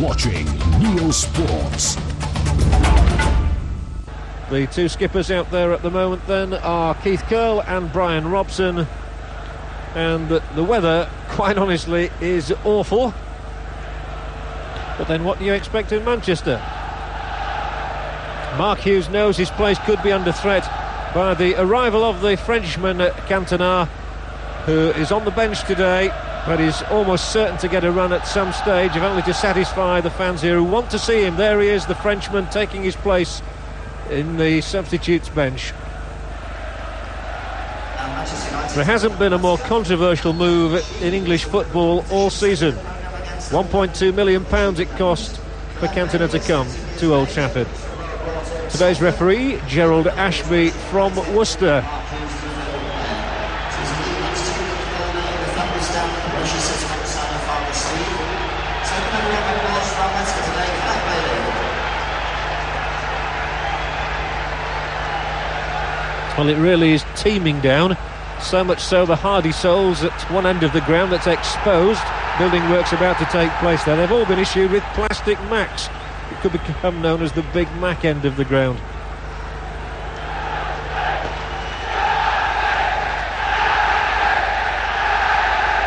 watching Neo Sports. The two skippers out there at the moment then are Keith Curle and Brian Robson, and the weather, quite honestly, is awful. But then what do you expect in Manchester? Mark Hughes knows his place could be under threat by the arrival of the Frenchman Cantona, who is on the bench today but is almost certain to get a run at some stage, if only to satisfy the fans here who want to see him. There he is, the Frenchman, taking his place in the substitutes bench. There hasn't been a more controversial move in English football all season. £1.2 million it cost for Cantona to come to Old Trafford. Today's referee, Gerald Ashby from Worcester. Well, it really is teeming down, so much so the hardy souls at one end of the ground that's exposed. Building work's about to take place there. They've all been issued with plastic mats. It could become known as the Big Mac end of the ground.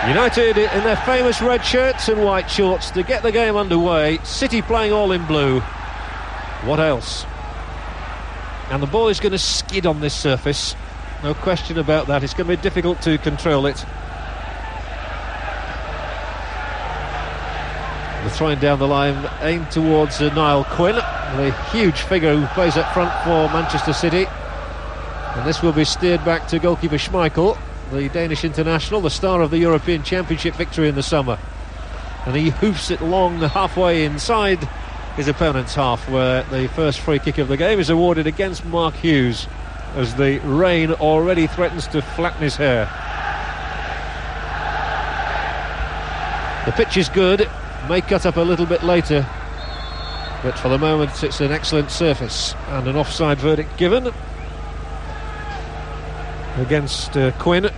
United in their famous red shirts and white shorts to get the game underway. City playing all in blue. What else? And the ball is going to skid on this surface, no question about that. It's going to be difficult to control it. The throwing down the line aimed towards Niall Quinn, the huge figure who plays up front for Manchester City. And this will be steered back to goalkeeper Schmeichel, the Danish international, the star of the European Championship victory in the summer. And he hoofs it long halfway inside his opponent's half, where the first free kick of the game is awarded against Mark Hughes, as the rain already threatens to flatten his hair. The pitch is good, may cut up a little bit later, but for the moment it's an excellent surface, and an offside verdict given against Quinn,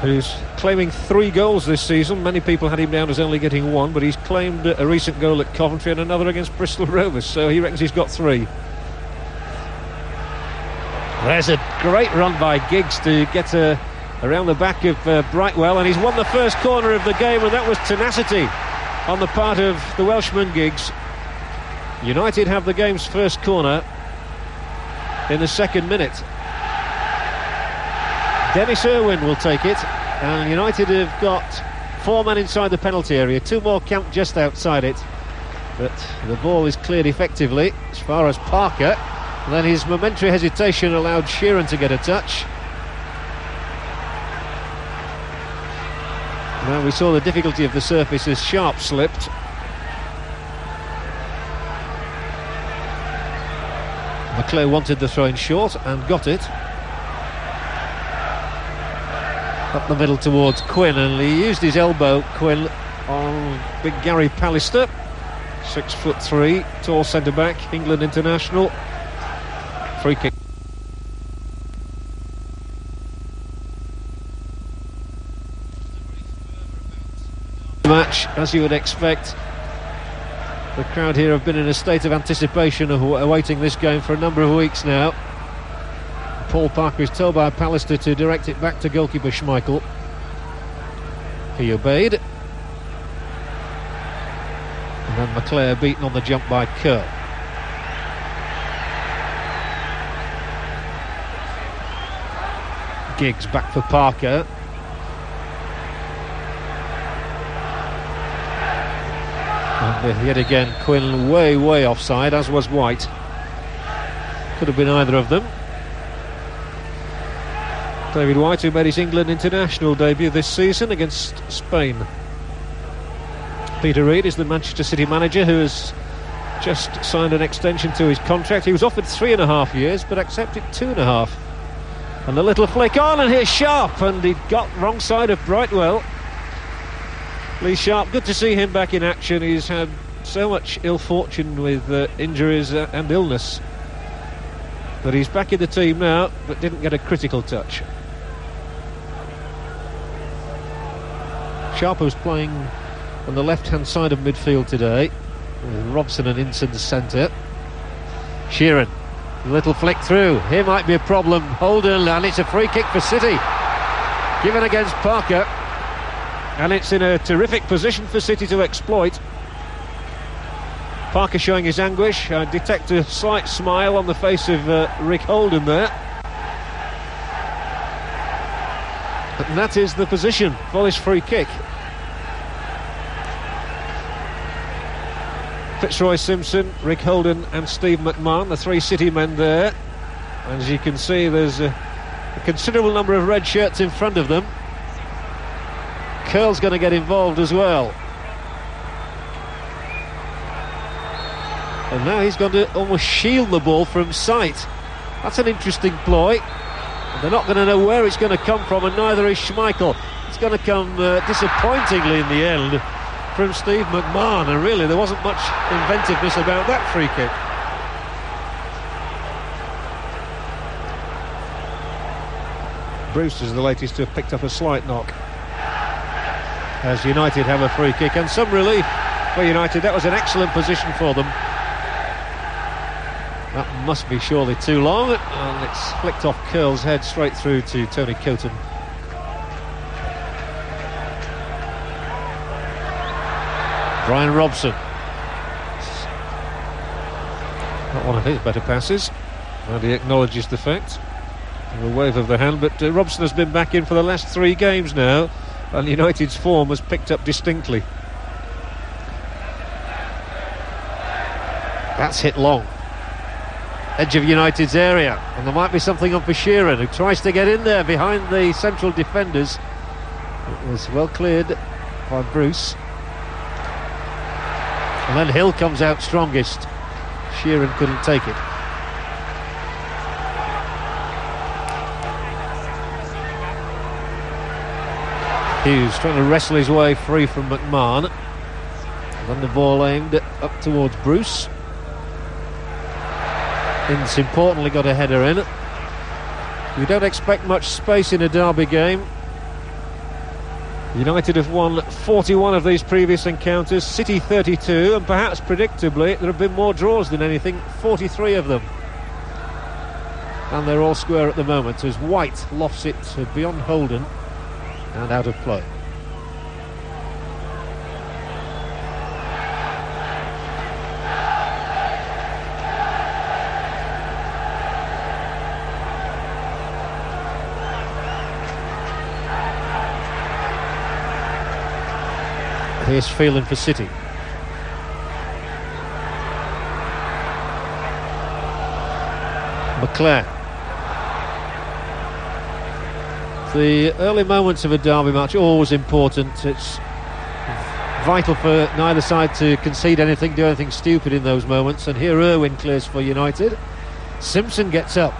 who's claiming 3 goals this season. Many people had him down as only getting 1, but he's claimed a recent goal at Coventry and another against Bristol Rovers, so he reckons he's got 3. There's a great run by Giggs to get around the back of Brightwell, and he's won the first corner of the game, and that was tenacity on the part of the Welshman Giggs. United have the game's first corner in the 2nd minute. Dennis Irwin will take it, and United have got 4 men inside the penalty area, 2 more camped just outside it, but the ball is cleared effectively as far as Parker, and then his momentary hesitation allowed Sheeran to get a touch. Now we saw the difficulty of the surface as Sharp slipped. McClare wanted the throw in short and got it. Up the middle towards Quinn, and he used his elbow, Quinn, on big Gary Pallister, 6'3", tall centre-back, England international. Free kick. Match, as you would expect. The crowd here have been in a state of anticipation of awaiting this game for a number of weeks now. Paul Parker is told by Pallister to direct it back to goalkeeper Schmeichel. He obeyed. And then McClare beaten on the jump by Curl. Giggs back for Parker. And yet again Quinn way offside, as was White. Could have been either of them. David White, who made his England international debut this season against Spain. Peter Reid is the Manchester City manager, who has just signed an extension to his contract. He was offered 3.5 years but accepted 2.5. And the little flick on, and here's Sharp, and he got wrong side of Brightwell. Lee Sharp, good to see him back in action. He's had so much ill fortune with injuries and illness, but he's back in the team now, but didn't get a critical touch. Sharp was playing on the left-hand side of midfield today, with Robson and Ince centre. Sheeran, a little flick through. Here might be a problem. Holden, and it's a free kick for City, given against Parker, and it's in a terrific position for City to exploit. Parker showing his anguish. I detect a slight smile on the face of Rick Holden there. And that is the position for this free kick. Fitzroy Simpson, Rick Holden and Steve McMahon, the three City men there. And as you can see, there's a considerable number of red shirts in front of them. Curl's going to get involved as well. And now he's going to almost shield the ball from sight. That's an interesting ploy. They're not going to know where it's going to come from, and neither is Schmeichel. It's going to come disappointingly in the end from Steve McMahon, and really there wasn't much inventiveness about that free kick. Bruce is the latest to have picked up a slight knock, as United have a free kick, and some relief for United. That was an excellent position for them. That must be surely too long, and it's flicked off Curl's head straight through to Tony Coton. Brian Robson, not one of his better passes, and he acknowledges the fact with a wave of the hand. But Robson has been back in for the last 3 games now, and United's form has picked up distinctly. That's hit long, edge of United's area, and there might be something on for Sheeran, who tries to get in there behind the central defenders. It was well cleared by Bruce. And then Hill comes out strongest. Sheeran couldn't take it. Hughes trying to wrestle his way free from McMahon. And then the ball aimed up towards Bruce. Ince importantly got a header in. You don't expect much space in a derby game. United have won 41 of these previous encounters, City 32, and perhaps predictably there have been more draws than anything, 43 of them. And they're all square at the moment as White lofts it beyond Holden and out of play. Here's feeling for City. McClare. The early moments of a derby match are always important. It's vital for neither side to concede anything, do anything stupid in those moments. And here Irwin clears for United. Simpson gets up.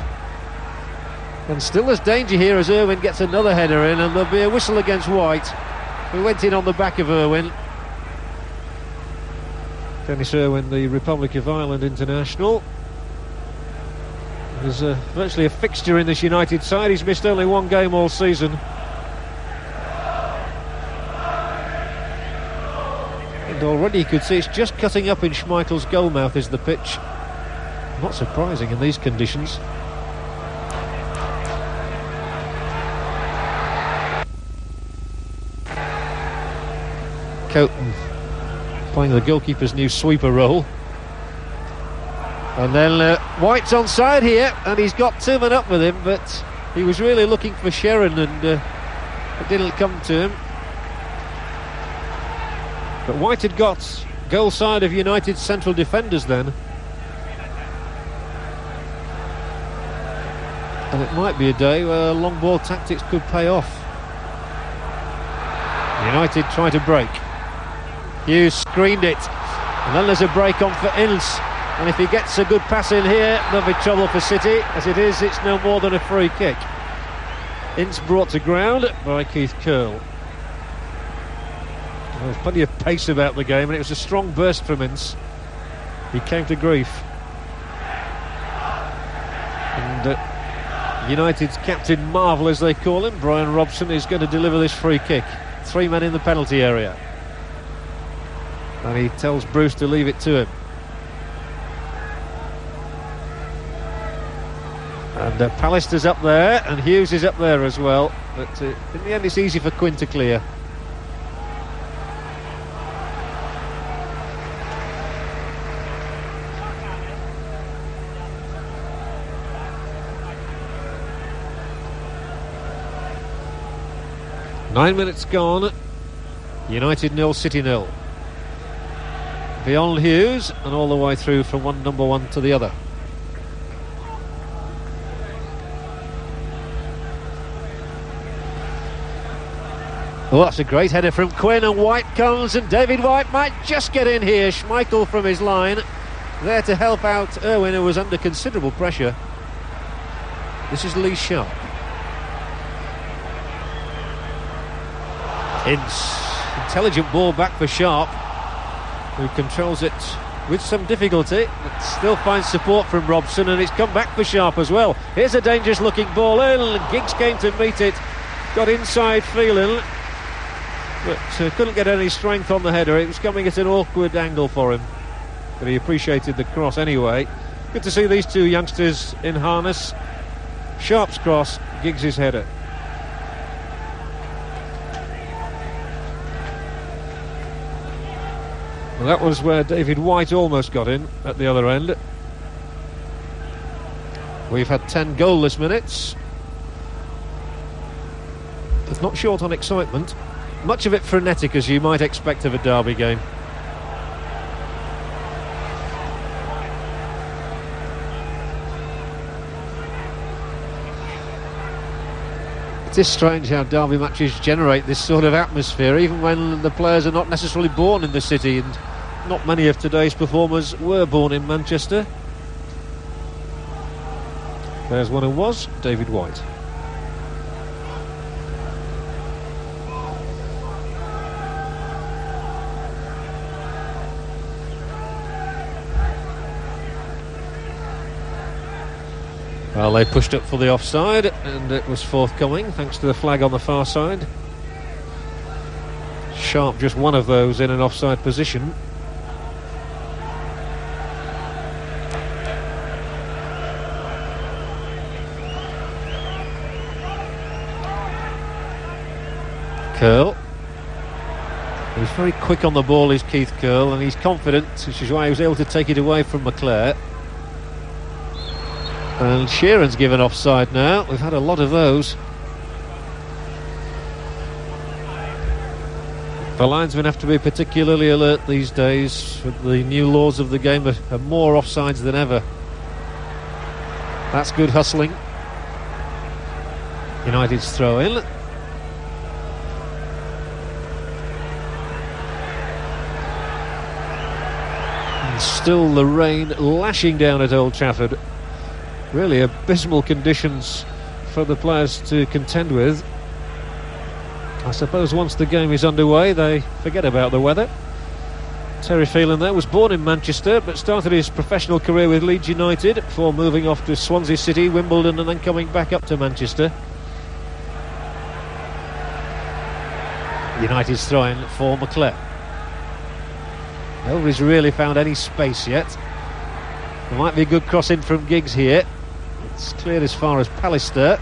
And still there's danger here as Irwin gets another header in, and there'll be a whistle against White, who went in on the back of Irwin. Dennis Irwin, the Republic of Ireland international, is virtually a fixture in this United side. He's missed only 1 game all season. And already you could see it's just cutting up in Schmeichel's goalmouth is the pitch. Not surprising in these conditions. Coton playing the goalkeeper's new sweeper role. And then White's onside here, and he's got 2 men up with him, but he was really looking for Sheeran, and it didn't come to him. But White had got goal side of United's central defenders then. And it might be a day where long ball tactics could pay off. United try to break. Hughes screened it, and then there's a break on for Ince, and if he gets a good pass in here there'll be trouble for City. As it is, it's no more than a free kick. Ince brought to ground by Keith Curl. There's plenty of pace about the game, and it was a strong burst from Ince. He came to grief. And United's Captain Marvel, as they call him, Brian Robson, is going to deliver this free kick. 3 men in the penalty area. and he tells Bruce to leave it to him. And Pallister's up there, and Hughes is up there as well, but in the end it's easy for Quinn to clear. Nine minutes gone. United 0, City 0. Beyond Hughes and all the way through from one number one to the other. Oh, that's a great header from Quinn, and White comes, and David White might just get in here. Schmeichel from his line there to help out Irwin, who was under considerable pressure. This is Lee Sharp. Intelligent ball back for Sharp, who controls it with some difficulty, but still finds support from Robson, and it's come back for Sharp as well. Here's a dangerous looking ball in, and Giggs came to meet it, got inside feeling, but couldn't get any strength on the header. It was coming at an awkward angle for him, but he appreciated the cross anyway. Good to see these two youngsters in harness. Sharp's cross, Giggs' header. Well, that was where David White almost got in at the other end. We've had 10 goalless minutes. It's not short on excitement. Much of it frenetic, as you might expect of a derby game. It is strange how derby matches generate this sort of atmosphere, even when the players are not necessarily born in the city, and not many of today's performers were born in Manchester. There's one who was, David White. Well, they pushed up for the offside, and it was forthcoming thanks to the flag on the far side. Sharp just one of those in an offside position. Curl. He's very quick on the ball, is Keith Curl, and he's confident, which is why he was able to take it away from McClare. And Sheeran's given offside now. We've had a lot of those. The linesmen have to be particularly alert these days. With the new laws of the game are more offsides than ever. That's good hustling. United's throw in. And still the rain lashing down at Old Trafford. Really abysmal conditions for the players to contend with. I suppose once the game is underway they forget about the weather. Terry Phelan there was born in Manchester but started his professional career with Leeds United before moving off to Swansea City, Wimbledon, and then coming back up to Manchester. United's throwing for McClare. Nobody's really found any space yet. There might be a good cross in from Giggs here. It's cleared as far as Pallister,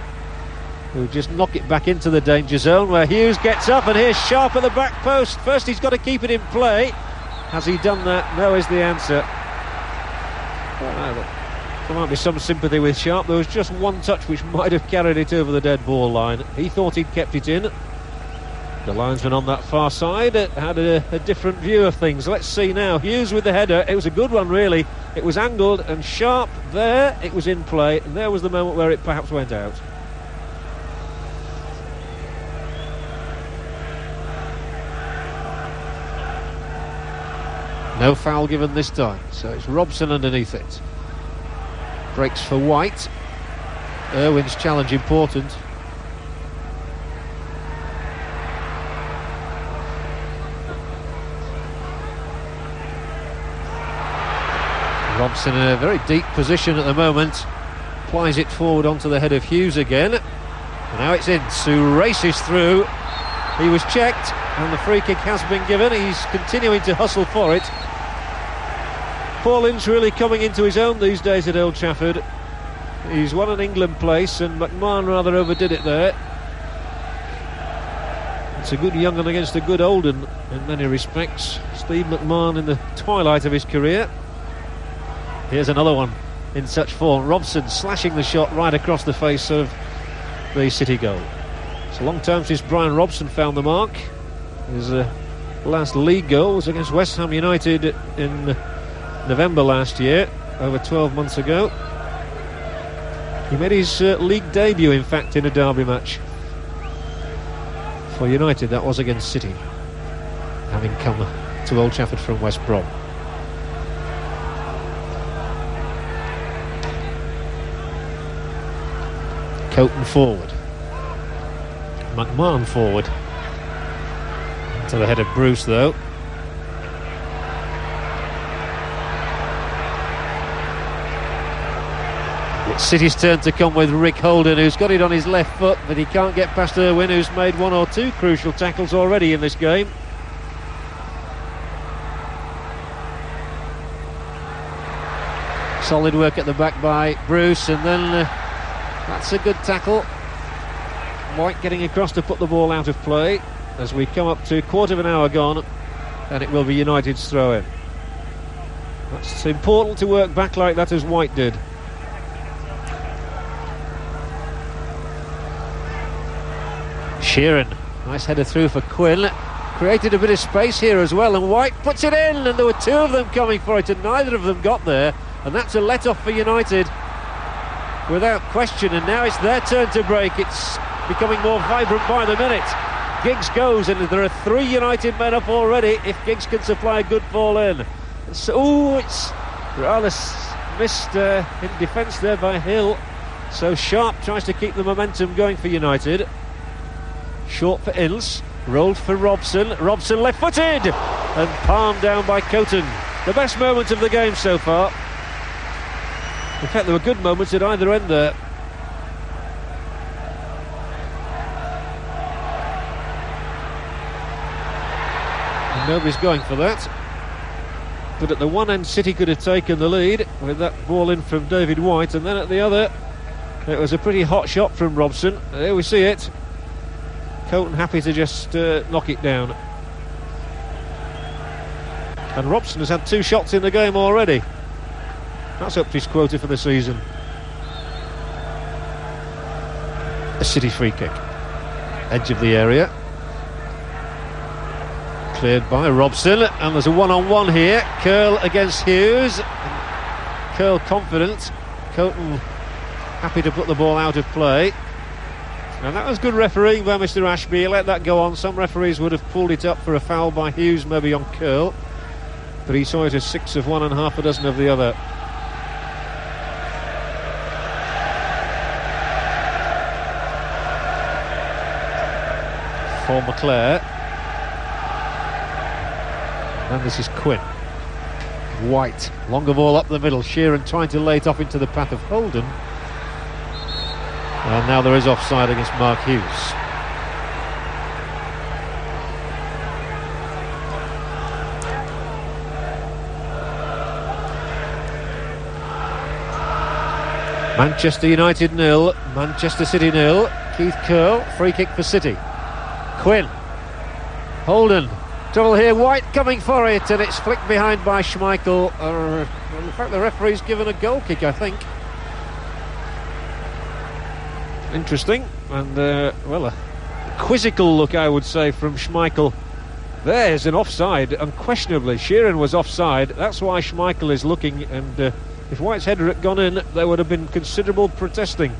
who just knock it back into the danger zone, where Hughes gets up, and here's Sharp at the back post. First he's got to keep it in play. Has he done that? No is the answer. There might be some sympathy with Sharp. There was just one touch which might have carried it over the dead ball line. He thought he'd kept it in. The linesman on that far side had a different view of things. Let's see now. Hughes with the header. It was a good one, really. It was angled, and Sharp there. It was in play, and there was the moment where it perhaps went out. No foul given this time, so it's Robson underneath it. Breaks for White. Irwin's challenge important. Robson in a very deep position at the moment. Applies it forward onto the head of Hughes again. And now it's in. Sue races through. He was checked, and the free kick has been given. He's continuing to hustle for it. Paul Ince really coming into his own these days at Old Trafford. He's won an England place, and McMahon rather overdid it there. It's a good young un against a good old un in many respects. Steve McMahon in the twilight of his career. Here's another one in such form. Robson slashing the shot right across the face of the City goal. It's a long time since Brian Robson found the mark. His last league goal was against West Ham United in November last year, over 12 months ago. He made his league debut, in fact, in a derby match for United. That was against City, having come to Old Trafford from West Brom. Coton forward, McMahon forward, to the head of Bruce though. It's City's turn to come with Rick Holden, who's got it on his left foot, but he can't get past Irwin, who's made one or two crucial tackles already in this game. Solid work at the back by Bruce, and then that's a good tackle. White getting across to put the ball out of play as we come up to a quarter of an hour gone, and it will be United's throw in. That's important to work back like that as White did. Sheeran, nice header through for Quinn, created a bit of space here as well, and White puts it in, and there were two of them coming for it and neither of them got there, and that's a let-off for United without question. And now it's their turn to break. It's becoming more vibrant by the minute. Giggs goes, and there are three United men up already if Giggs can supply a good ball in. So, it's rather missed in defence there by Hill, so Sharp tries to keep the momentum going for United. Short for Ince, rolled for Robson. Robson left-footed and palmed down by Coton. The best moment of the game so far. In fact, there were good moments at either end there. And nobody's going for that. But at the one end, City could have taken the lead with that ball in from David White, and then at the other, it was a pretty hot shot from Robson. There we see it. Coton happy to just knock it down. And Robson has had two shots in the game already. That's up to his quota for the season. A City free kick. Edge of the area. Cleared by Robson, and there's a one-on-one here. Curl against Hughes. Curl confident. Coton happy to put the ball out of play. And that was good refereeing by Mr. Ashby. He let that go on. Some referees would have pulled it up for a foul by Hughes, maybe on Curl, but he saw it as 6 of one and half a dozen of the other. For McClare. And this is Quinn. White, longer ball up the middle. Sheeran trying to lay it off into the path of Holden. And now there is offside against Mark Hughes. Manchester United 0, Manchester City 0. Keith Curl, free kick for City. Quinn, Holden, trouble here, White coming for it, and it's flicked behind by Schmeichel. In fact, the referee's given a goal kick, I think. Interesting, and well, a quizzical look, I would say, from Schmeichel. There's an offside, unquestionably. Sheeran was offside, that's why Schmeichel is looking, and if White's header had gone in, there would have been considerable protesting.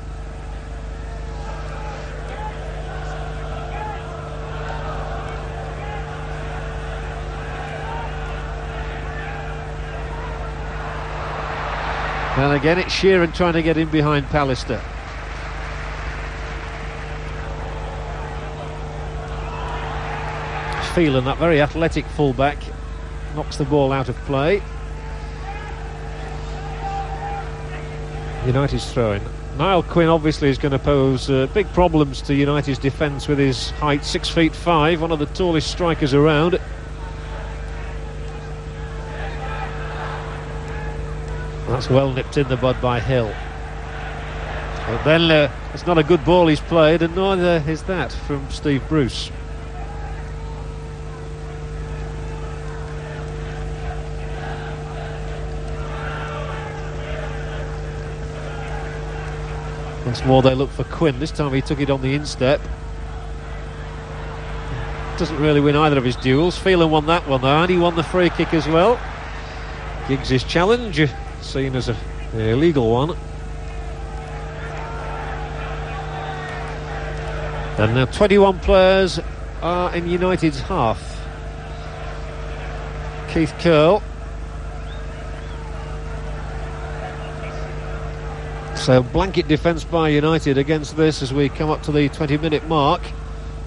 And again, it's Sheeran trying to get in behind Pallister. Phelan, that very athletic fullback, knocks the ball out of play. United's throw-in. Niall Quinn obviously is going to pose big problems to United's defence with his height, 6'5", one of the tallest strikers around. That's well nipped in the bud by Hill. But then it's not a good ball he's played, and neither is that from Steve Bruce. Once more they look for Quinn. This time he took it on the instep. Doesn't really win either of his duels. Phelan won that one though, and he won the free kick as well. Giggs' challenge, seen as an illegal one. And now 21 players are in United's half. Keith Curle. So blanket defence by United against this as we come up to the 20-minute mark.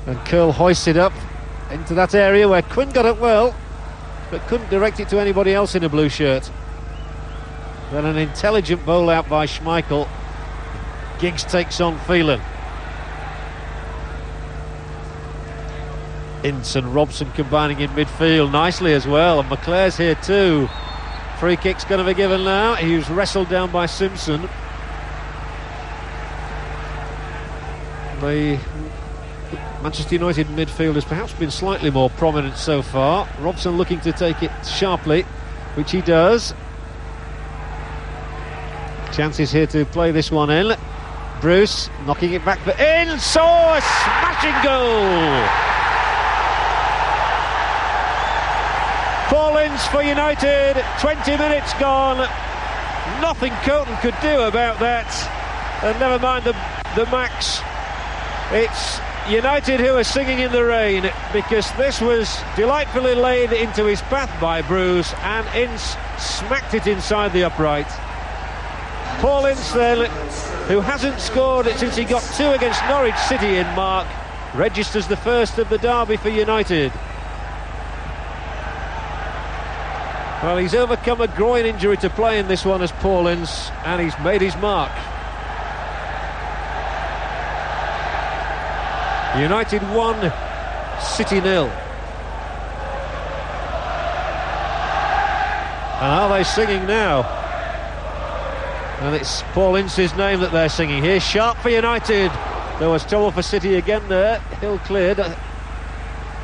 And Curle hoisted up into that area where Quinn got it well, but couldn't direct it to anybody else in a blue shirt. Then an intelligent bowl out by Schmeichel. Giggs takes on Phelan. Ince and Robson combining in midfield nicely as well, and McClare's here too. Free kick's going to be given now. He was wrestled down by Simpson. The Manchester United midfield has perhaps been slightly more prominent so far. Robson looking to take it sharply, which he does. Chances here to play this one in. Bruce knocking it back for Ince. Oh, a smashing goal! Paul Ince for United. 20 minutes gone. Nothing Coton could do about that. And never mind the Max. It's United who are singing in the rain, because this was delightfully laid into his path by Bruce, and Ince smacked it inside the upright. Paul Ince then, who hasn't scored since he got 2 against Norwich City in Mark, registers the first of the derby for United. Well, he's overcome a groin injury to play in this one as Paul Ince, and he's made his mark. United 1, City 0. And are they singing now? And it's Paul Ince's name that they're singing here. Sharp for United. There was trouble for City again there. Hill cleared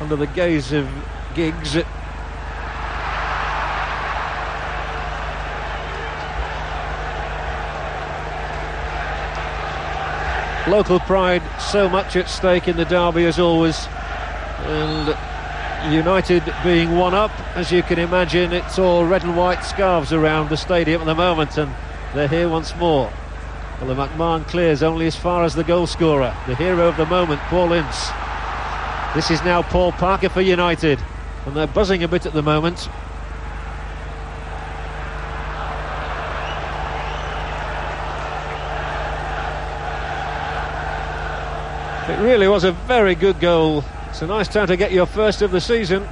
under the gaze of Giggs. Local pride so much at stake in the derby as always, and United being one up, as you can imagine, it's all red and white scarves around the stadium at the moment, and they're here once more. Well, the McMahon clears only as far as the goal scorer, the hero of the moment, Paul Ince. This is now Paul Parker for United, and they're buzzing a bit at the moment. It really was a very good goal. It's a nice time to get your first of the season.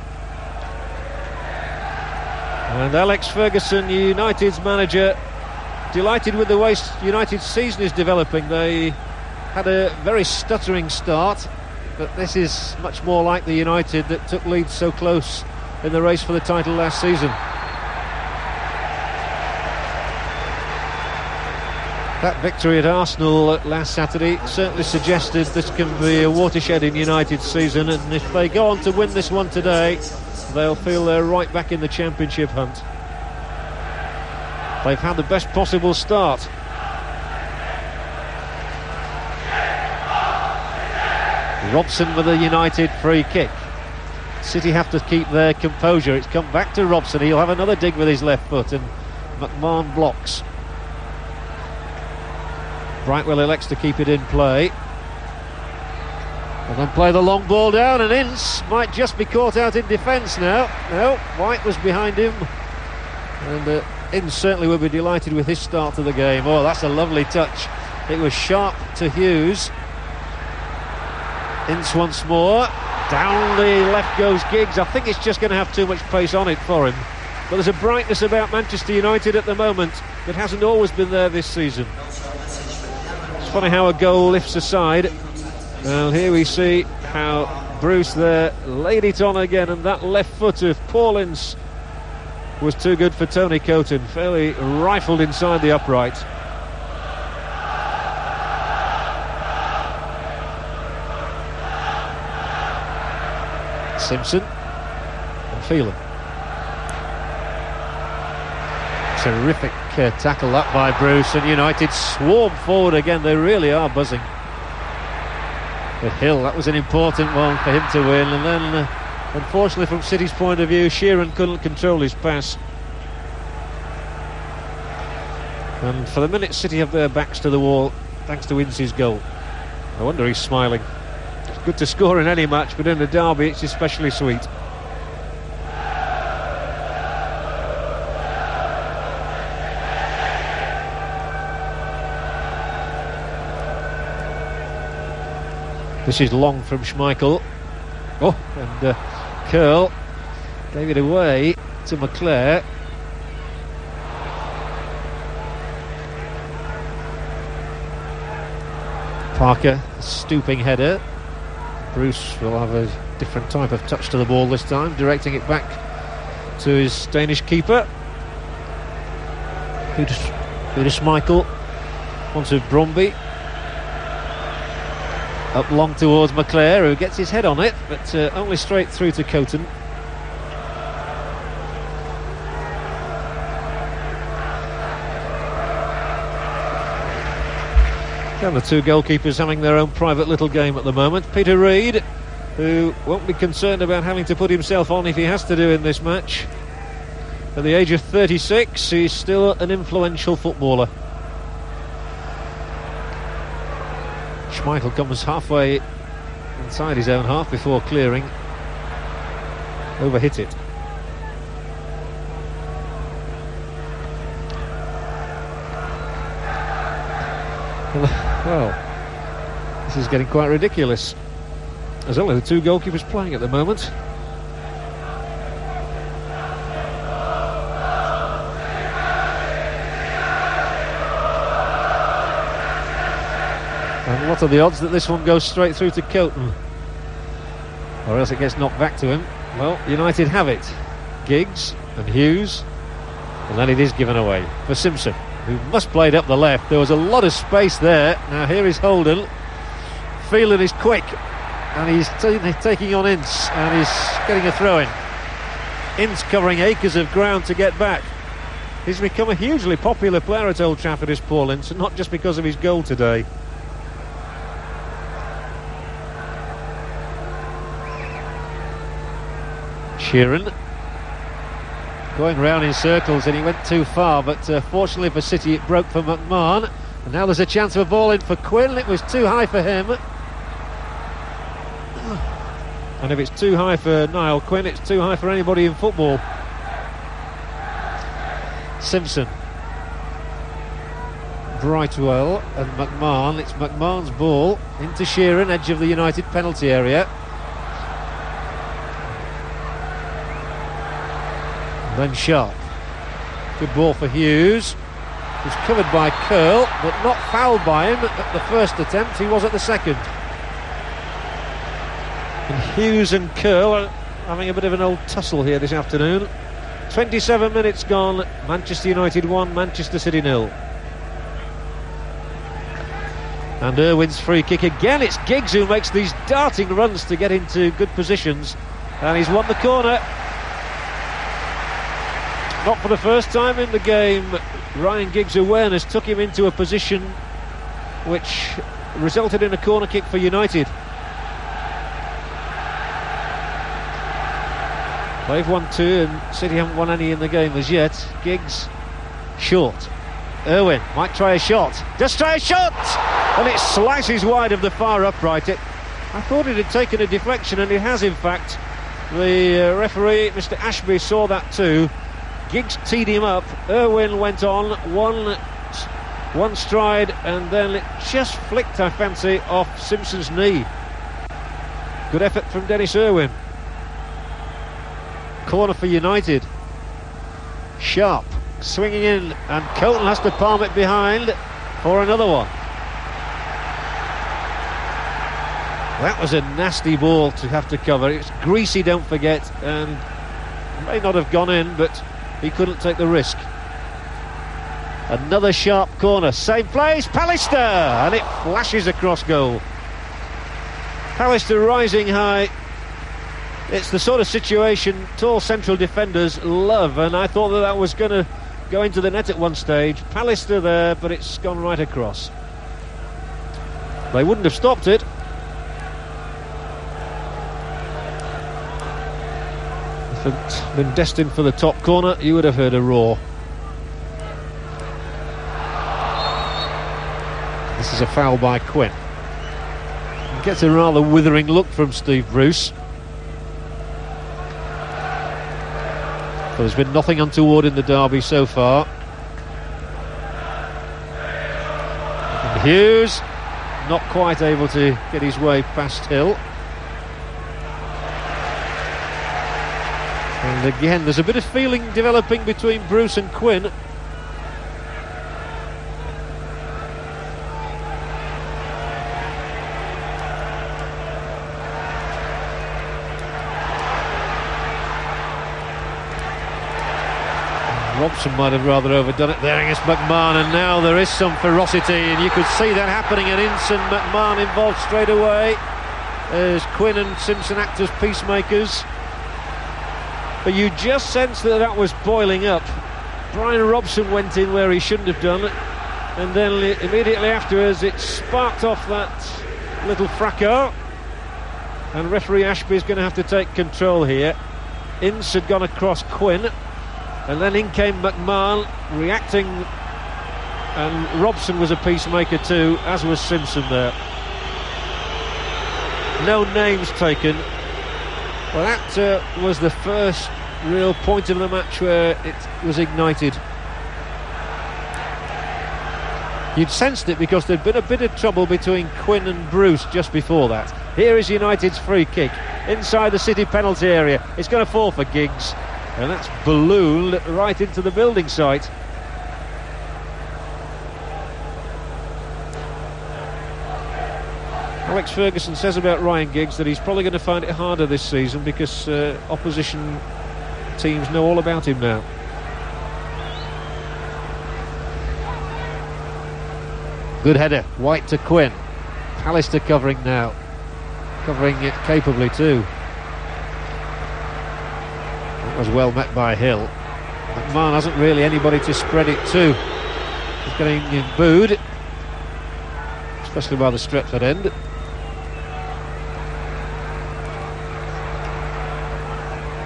And Alex Ferguson, United's manager, delighted with the way United's season is developing. They had a very stuttering start, but this is much more like the United that took lead so close in the race for the title last season. That victory at Arsenal last Saturday certainly suggested this can be a watershed in United's season, and if they go on to win this one today, they'll feel they're right back in the Championship hunt. They've had the best possible start. Robson with a United free kick. City have to keep their composure. It's come back to Robson. He'll have another dig with his left foot, and McMahon blocks. Brightwell elects to keep it in play, and then play the long ball down, and Ince might just be caught out in defence now. No, White was behind him, and Ince certainly will be delighted with his start to the game. Oh, that's a lovely touch. It was sharp to Hughes. Ince once more. Down the left goes Giggs. I think it's just going to have too much pace on it for him. But there's a brightness about Manchester United at the moment that hasn't always been there this season. It's funny how a goal lifts a side. Well, here we see how Bruce there laid it on again, and that left foot of Paulin's was too good for Tony Coton. Fairly rifled inside the upright. Simpson and Phelan. Terrific tackle that by Bruce, and United swarm forward again. They really are buzzing. But Hill, that was an important one for him to win, and then unfortunately from City's point of view, Sheeran couldn't control his pass. And for the minute City have their backs to the wall thanks to Ince's goal. No wonder he's smiling. It's good to score in any match, but in a derby it's especially sweet. This is long from Schmeichel. Oh, and Curl gave it away to McClare. Parker, stooping header. Bruce will have a different type of touch to the ball this time, directing it back to his Danish keeper. Who to Schmeichel. Onto Bromby. Up long towards McClare, who gets his head on it, but only straight through to Coton. And the two goalkeepers having their own private little game at the moment. Peter Reid, who won't be concerned about having to put himself on if he has to do in this match. At the age of 36, he's still an influential footballer. Schmeichel comes halfway inside his own half before clearing. Overhit it. Well, this is getting quite ridiculous. There's only the two goalkeepers playing at the moment. And what are the odds that this one goes straight through to Coton? Or else it gets knocked back to him. Well, United have it. Giggs and Hughes. And then it is given away for Simpson, who must play it up the left. There was a lot of space there. Now here is Holden. Phelan is quick. And he's taking on Ince. And he's getting a throw-in. Ince covering acres of ground to get back. He's become a hugely popular player at Old Trafford, is Paul Ince, not just because of his goal today. Sheeran going round in circles, and he went too far, but fortunately for City it broke for McMahon, and now there's a chance of a ball in for Quinn. It was too high for him, and if it's too high for Niall Quinn, it's too high for anybody in football. Simpson, Brightwell and McMahon. It's McMahon's ball into Sheeran, edge of the United penalty area. Then Sharp. Good ball for Hughes. He's covered by Curl, but not fouled by him at the first attempt. He was at the second. And Hughes and Curl are having a bit of an old tussle here this afternoon. 27 minutes gone. Manchester United 1, Manchester City 0. And Irwin's free kick again. It's Giggs who makes these darting runs to get into good positions. And he's won the corner. Not for the first time in the game, Ryan Giggs' awareness took him into a position which resulted in a corner kick for United. They've won 2 and City haven't won any in the game as yet. Giggs, short. Irwin might try a shot. Just try a shot! And it slices wide of the far upright. I thought it had taken a deflection, and it has in fact. The referee, Mr. Ashby, saw that too. Giggs teed him up. Irwin went on one stride, and then it just flicked, I fancy, off Simpson's knee. Good effort from Dennis Irwin. Corner for United. Sharp swinging in, and Coton has to palm it behind for another one. That was a nasty ball to have to cover. It's greasy, don't forget, and may not have gone in, but he couldn't take the risk. Another sharp corner, same place, Pallister, and it flashes across goal. Pallister rising high. It's the sort of situation tall central defenders love, and I thought that was going to go into the net at one stage. Pallister there, but it's gone right across. They wouldn't have stopped it. If it had been destined for the top corner, you would have heard a roar. This is a foul by Quinn. He gets a rather withering look from Steve Bruce. But there's been nothing untoward in the derby so far. And Hughes not quite able to get his way past Hill. And again, there's a bit of feeling developing between Bruce and Quinn. Robson might have rather overdone it there against McMahon, and now there is some ferocity, and you could see that happening at Ince. McMahon involved straight away as Quinn and Simpson act as peacemakers. But you just sense that that was boiling up. Brian Robson went in where he shouldn't have done it, and then immediately afterwards it sparked off that little fracas, and referee Ashby's going to have to take control here. Ince had gone across Quinn, and then in came McMahon reacting, and Robson was a peacemaker too, as was Simpson there. No names taken. Well, that was the first real point of the match where it was ignited. You'd sensed it because there'd been a bit of trouble between Quinn and Bruce just before that. Here is United's free kick inside the City penalty area. It's going to fall for Giggs, and that's ballooned right into the building site. Alex Ferguson says about Ryan Giggs that he's probably going to find it harder this season because opposition teams know all about him now. Good header, White to Quinn. Pallister covering now. Covering it capably too. That was well met by Hill. McMahon hasn't really anybody to spread it to. He's getting booed, especially by the Stretford end.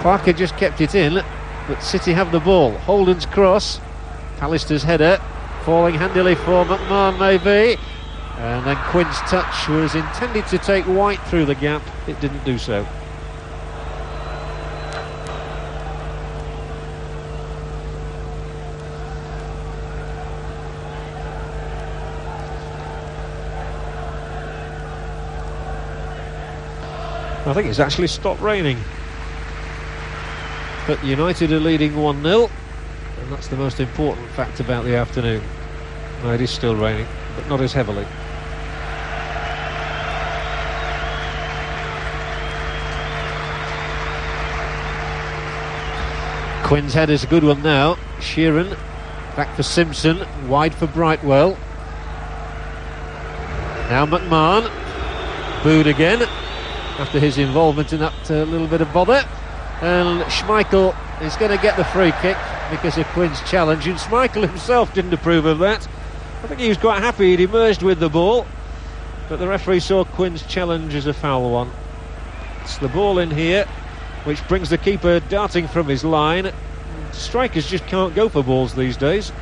Parker just kept it in, but City have the ball. Holden's cross, Pallister's header, falling handily for McMahon maybe, and then Quinn's touch was intended to take White through the gap. It didn't do so. I think it's actually stopped raining, but United are leading 1-0, and that's the most important fact about the afternoon. No, it is still raining, but not as heavily. Quinn's head is a good one now. Sheeran back for Simpson, wide for Brightwell. Now McMahon, booed again after his involvement in that little bit of bother, and Schmeichel is going to get the free kick because of Quinn's challenge, and Schmeichel himself didn't approve of that. I think he was quite happy he'd emerged with the ball, but the referee saw Quinn's challenge as a foul one. It's the ball in here which brings the keeper darting from his line. Strikers just can't go for balls these days.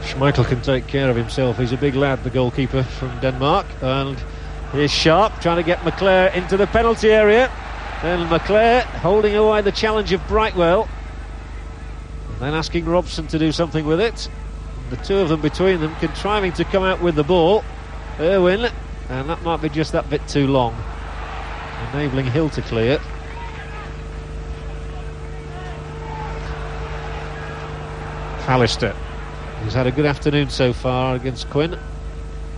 Schmeichel can take care of himself. He's a big lad, the goalkeeper from Denmark, and here's Sharp trying to get McClare into the penalty area, and McClare holding away the challenge of Brightwell, and then asking Robson to do something with it. The two of them between them contriving to come out with the ball. Irwin, and that might be just that bit too long, enabling Hill to clear. McAllister. He's had a good afternoon so far against Quinn.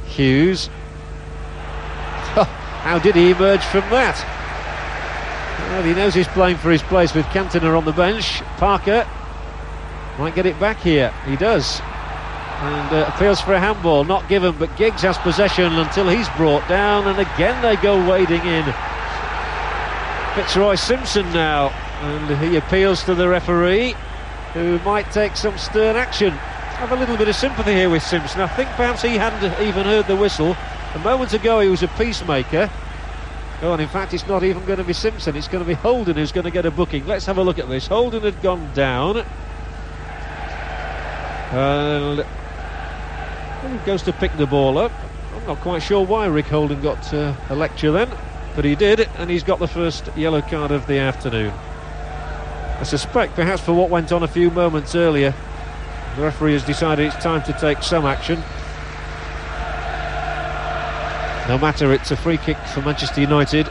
Hughes. How did he emerge from that? Well, he knows he's playing for his place with Cantona on the bench. Parker might get it back here. He does. And appeals for a handball, not given, but Giggs has possession until he's brought down, and again they go wading in. Fitzroy Simpson now, and he appeals to the referee, who might take some stern action. I have a little bit of sympathy here with Simpson. I think perhaps he hadn't even heard the whistle. A moment ago he was a peacemaker. Oh, and in fact it's not even going to be Simpson, it's going to be Holden who's going to get a booking. Let's have a look at this. Holden had gone down, and he goes to pick the ball up. I'm not quite sure why Rick Holden got a lecture then, but he did, and he's got the first yellow card of the afternoon. I suspect perhaps for what went on a few moments earlier, the referee has decided it's time to take some action. No matter, it's a free kick for Manchester United.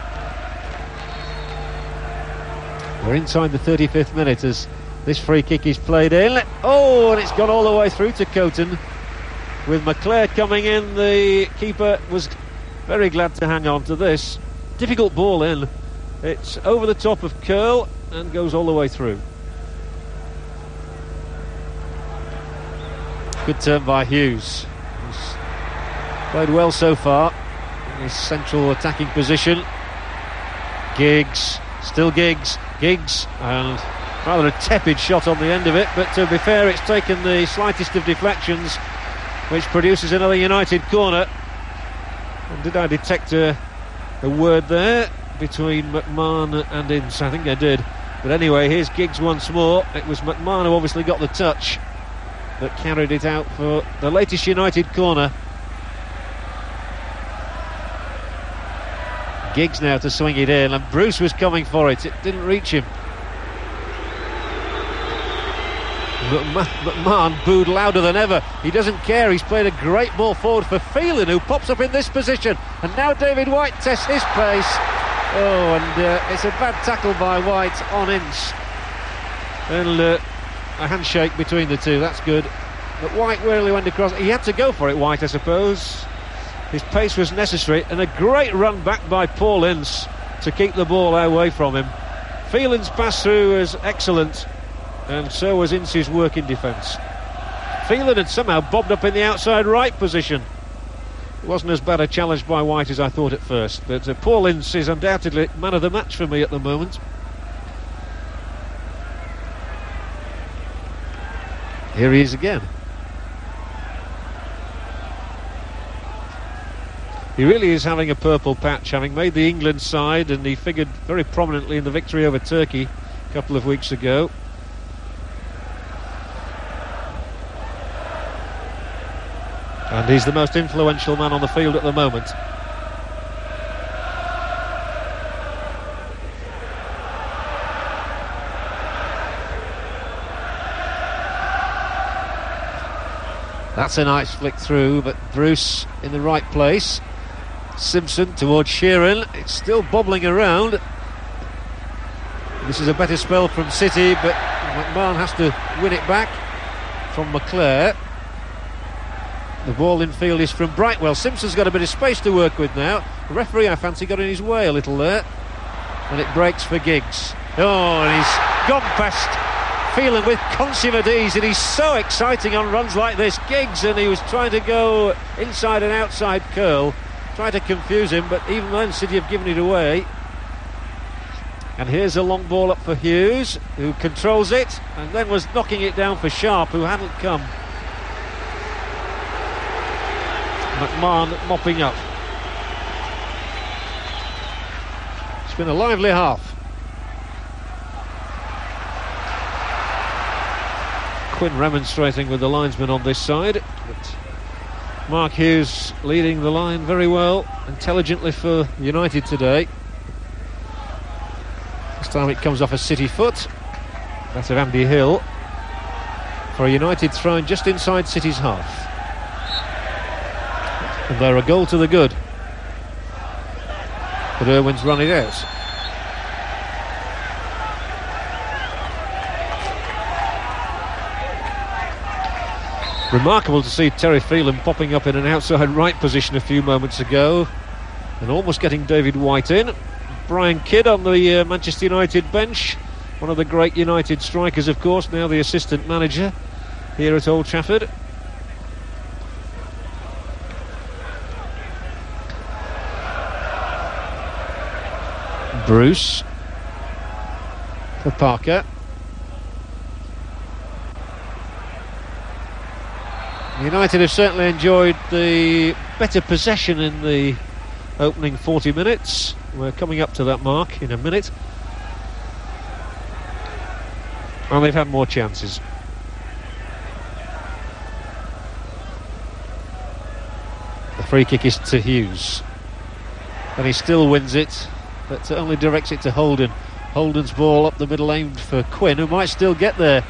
We're inside the 35th minute as this free kick is played in. Oh, and it's gone all the way through to Coton. With McClare coming in, the keeper was very glad to hang on to this. Difficult ball in. It's over the top of Curl and goes all the way through. Good turn by Hughes. He's played well so far in his central attacking position. Giggs, still Giggs, and rather a tepid shot on the end of it, but to be fair, it's taken the slightest of deflections, which produces another United corner. And did I detect a word there between McMahon and Ince? I think I did. But anyway, here's Giggs once more. It was McMahon who obviously got the touch that carried it out for the latest United corner. Giggs now to swing it in, and Bruce was coming for it. It didn't reach him. McMahon booed louder than ever. He doesn't care. He's played a great ball forward for Phelan, who pops up in this position, and now David White tests his pace. Oh, and it's a bad tackle by White on Ince, and a handshake between the two. That's good, but White really went across. He had to go for it, White, I suppose. His pace was necessary, and a great run back by Paul Ince to keep the ball away from him. Phelan's pass through was excellent, and so was Ince's work in defence. Phelan had somehow bobbed up in the outside right position. It wasn't as bad a challenge by White as I thought at first, but Paul Ince is undoubtedly man of the match for me at the moment. Here he is again. He really is having a purple patch, having made the England side, and he figured very prominently in the victory over Turkey a couple of weeks ago. And he's the most influential man on the field at the moment. That's a nice flick through, but Bruce in the right place. Simpson towards Sheeran. It's still bobbling around. This is a better spell from City, but McMahon has to win it back from McClare. The ball in field is from Brightwell. Simpson's got a bit of space to work with now. The referee, I fancy, got in his way a little there. And it breaks for Giggs. Oh, and he's gone past Phelan with consummate ease, and he's so exciting on runs like this. Giggs, and he was trying to go inside and outside curl, trying to confuse him, but even then City have given it away. And here's a long ball up for Hughes, who controls it, and then was knocking it down for Sharp, who hadn't come. McMahon mopping up. It's been a lively half. Quinn remonstrating with the linesman on this side, but Mark Hughes leading the line very well, intelligently for United today. This time it comes off a City foot. That of Andy Hill for a United throw-in just inside City's half. And they're a goal to the good. But Irwin's run it out. Remarkable to see Terry Phelan popping up in an outside right position a few moments ago and almost getting David White in. Brian Kidd on the Manchester United bench, one of the great United strikers, of course, now the assistant manager here at Old Trafford. Bruce for Parker. United have certainly enjoyed the better possession in the opening 40 minutes. We're coming up to that mark in a minute. And they've had more chances. The free kick is to Hughes. And he still wins it, but only directs it to Holden. Holden's ball up the middle, aimed for Quinn, who might still get there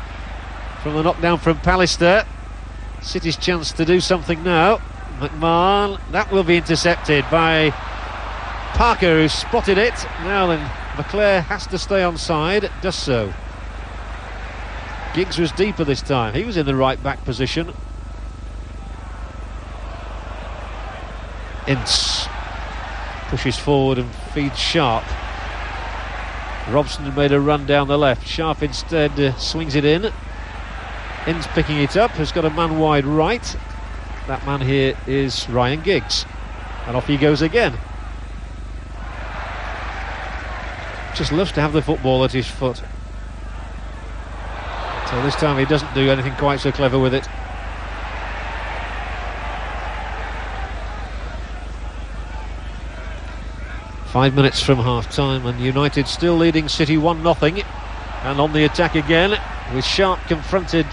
from the knockdown from Pallister. City's chance to do something now. McMahon, that will be intercepted by Parker, who spotted it. Now then, McClare has to stay onside, does so. Giggs was deeper this time, he was in the right back position. Ince pushes forward and feeds Sharp. Robson had made a run down the left. Sharp instead swings it in. Ince picking it up, has got a man wide right. That man here is Ryan Giggs. And off he goes again. Just loves to have the football at his foot. So this time he doesn't do anything quite so clever with it. Five minutes from half-time and United still leading City 1-0. And on the attack again, with Sharp confronted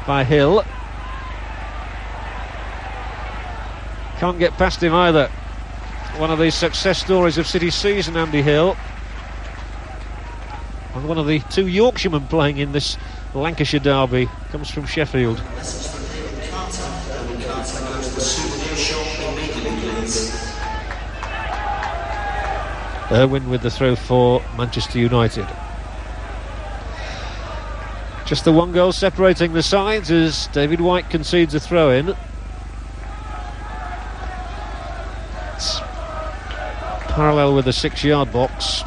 by Hill. Can't get past him either. One of these success stories of City's season, Andy Hill. And one of the two Yorkshiremen playing in this Lancashire derby comes from Sheffield. Irwin with the throw for Manchester United. Just the one goal separating the sides as David White concedes a throw-in. It's parallel with the 6-yard box.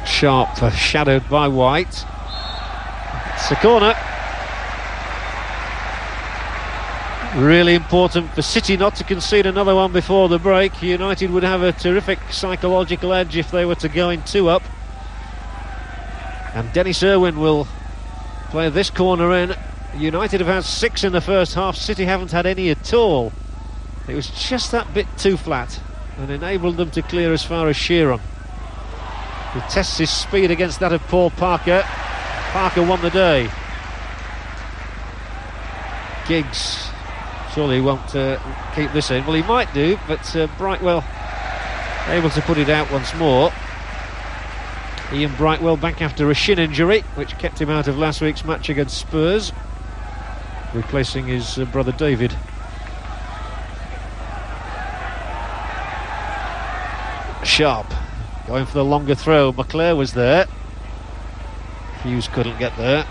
Sharp shadowed by White. It's a corner. Really important for City not to concede another one before the break. United would have a terrific psychological edge if they were to go in 2 up. And Dennis Irwin will play this corner in. United have had 6 in the first half. City haven't had any at all. It was just that bit too flat and enabled them to clear as far as Sheeran. He tests his speed against that of Paul Parker. Parker won the day. Giggs, surely he won't keep this in. Well, he might do, but Brightwell able to put it out once more. Ian Brightwell back after a shin injury, which kept him out of last week's match against Spurs, replacing his brother David. Sharp going for the longer throw. McClare was there. Hughes couldn't get there.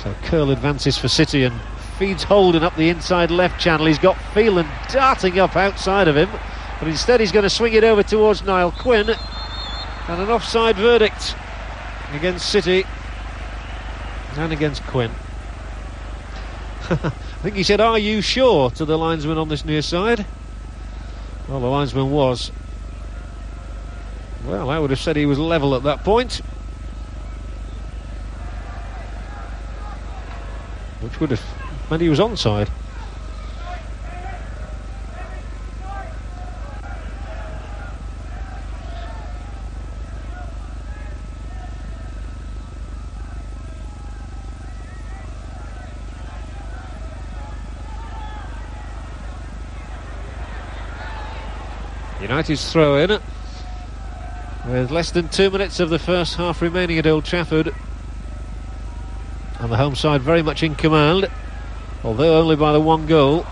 So Curl advances for City and feeds Holden up the inside left channel. He's got Phelan darting up outside of him, but instead he's going to swing it over towards Niall Quinn, and an offside verdict against City and against Quinn. I think he said, "Are you sure?" to the linesman on this near side. Well, the linesman was. Well, I would have said he was level at that point, which would have meant he was onside. United's throw in with less than 2 minutes of the first half remaining at Old Trafford, and the home side very much in command. although only by the one goal.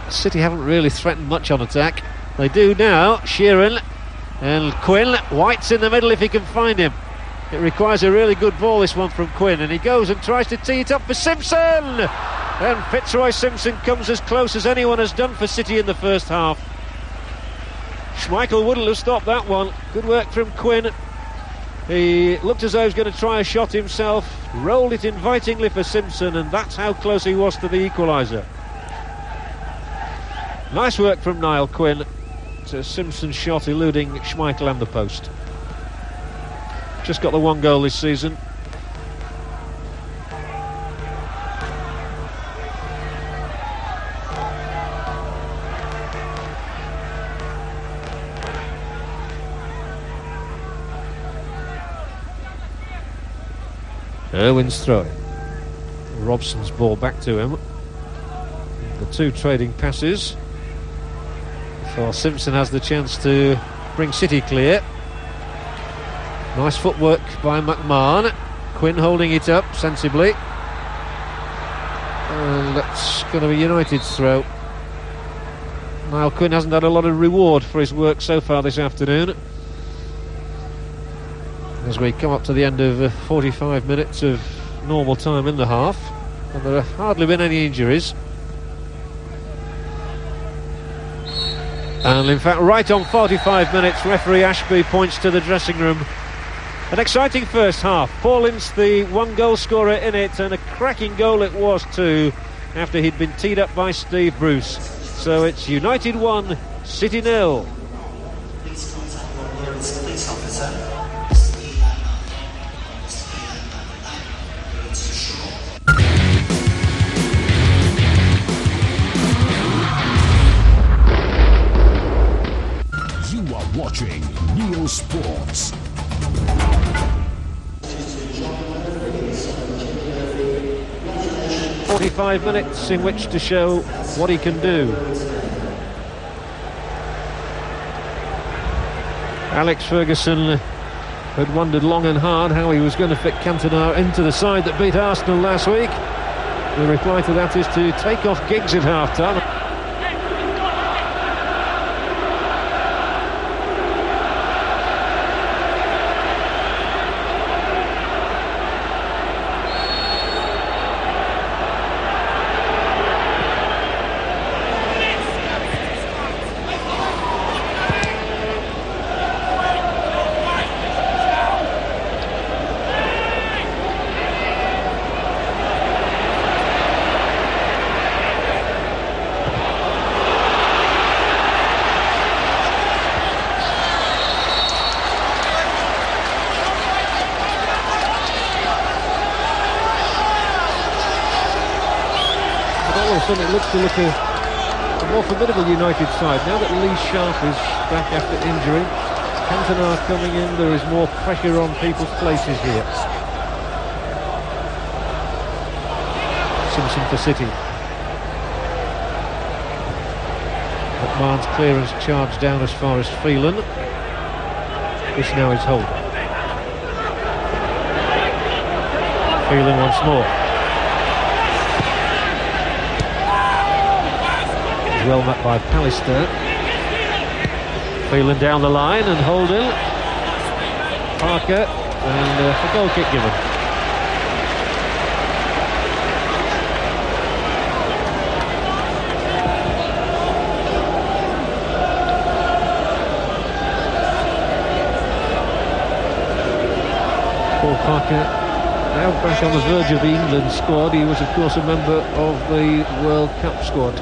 City haven't really threatened much on attack. They do now. Sheeran and Quinn. White's in the middle if he can find him. It requires a really good ball, this one from Quinn, and he goes and tries to tee it up for Simpson, and Fitzroy Simpson comes as close as anyone has done for City in the first half. Schmeichel wouldn't have stopped that one. Good work from Quinn. He looked as though he was going to try a shot himself, rolled it invitingly for Simpson, and that's how close he was to the equaliser. Nice work from Niall Quinn to Simpson's shot eluding Schmeichel and the post. Just got the one goal this season. Irwin's throw. Robson's ball back to him. The two trading passes. So Simpson has the chance to bring City clear. Nice footwork by McMahon. Quinn holding it up sensibly. And that's going to be United's throw. Niall Quinn hasn't had a lot of reward for his work so far this afternoon. As we come up to the end of 45 minutes of normal time in the half. And there have hardly been any injuries. And in fact, right on 45 minutes, referee Ashby points to the dressing room. An exciting first half. Paul Ince, the one goal scorer in it, and a cracking goal it was too, after he'd been teed up by Steve Bruce. So it's United 1, City 0. Please contact your nearest police officer. You are watching Neo Sports. 45 minutes in which to show what he can do. Alex Ferguson had wondered long and hard how he was going to fit Cantona into the side that beat Arsenal last week. The reply to that is to take off Giggs at half-time. It looks to look a more formidable United side now that Lee Sharp is back after injury. Cantona coming in, there is more pressure on people's places here. Simpson for City. McMahon's clearance charged down as far as Phelan. This now is Holden. Phelan once more. Well met by Pallister. Phelan down the line and Holden. Parker and a goal kick given. Paul Parker now back on the verge of the England squad. He was of course a member of the World Cup squad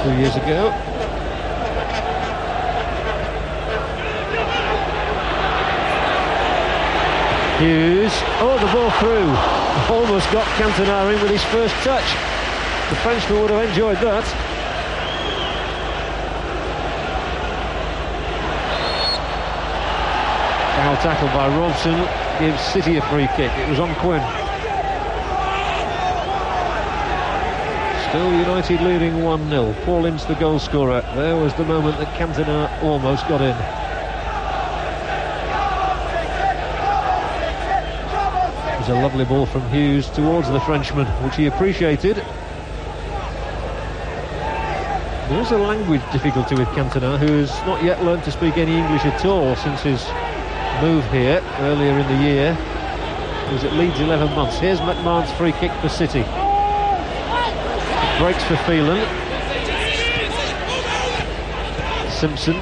2 years ago. Hughes, oh, the ball through. Almost got Cantona in with his first touch. The Frenchman would have enjoyed that. Foul tackle by Robson gives City a free kick. It was on Quinn. Still United leading 1-0. Paul Ince the goal scorer. There was the moment that Cantona almost got in. It was a lovely ball from Hughes towards the Frenchman, which he appreciated. There is a language difficulty with Cantona, who has not yet learned to speak any English at all since his move here earlier in the year. He was at Leeds 11 months. Here's McMahon's free kick for City. It breaks for Phelan. Simpson.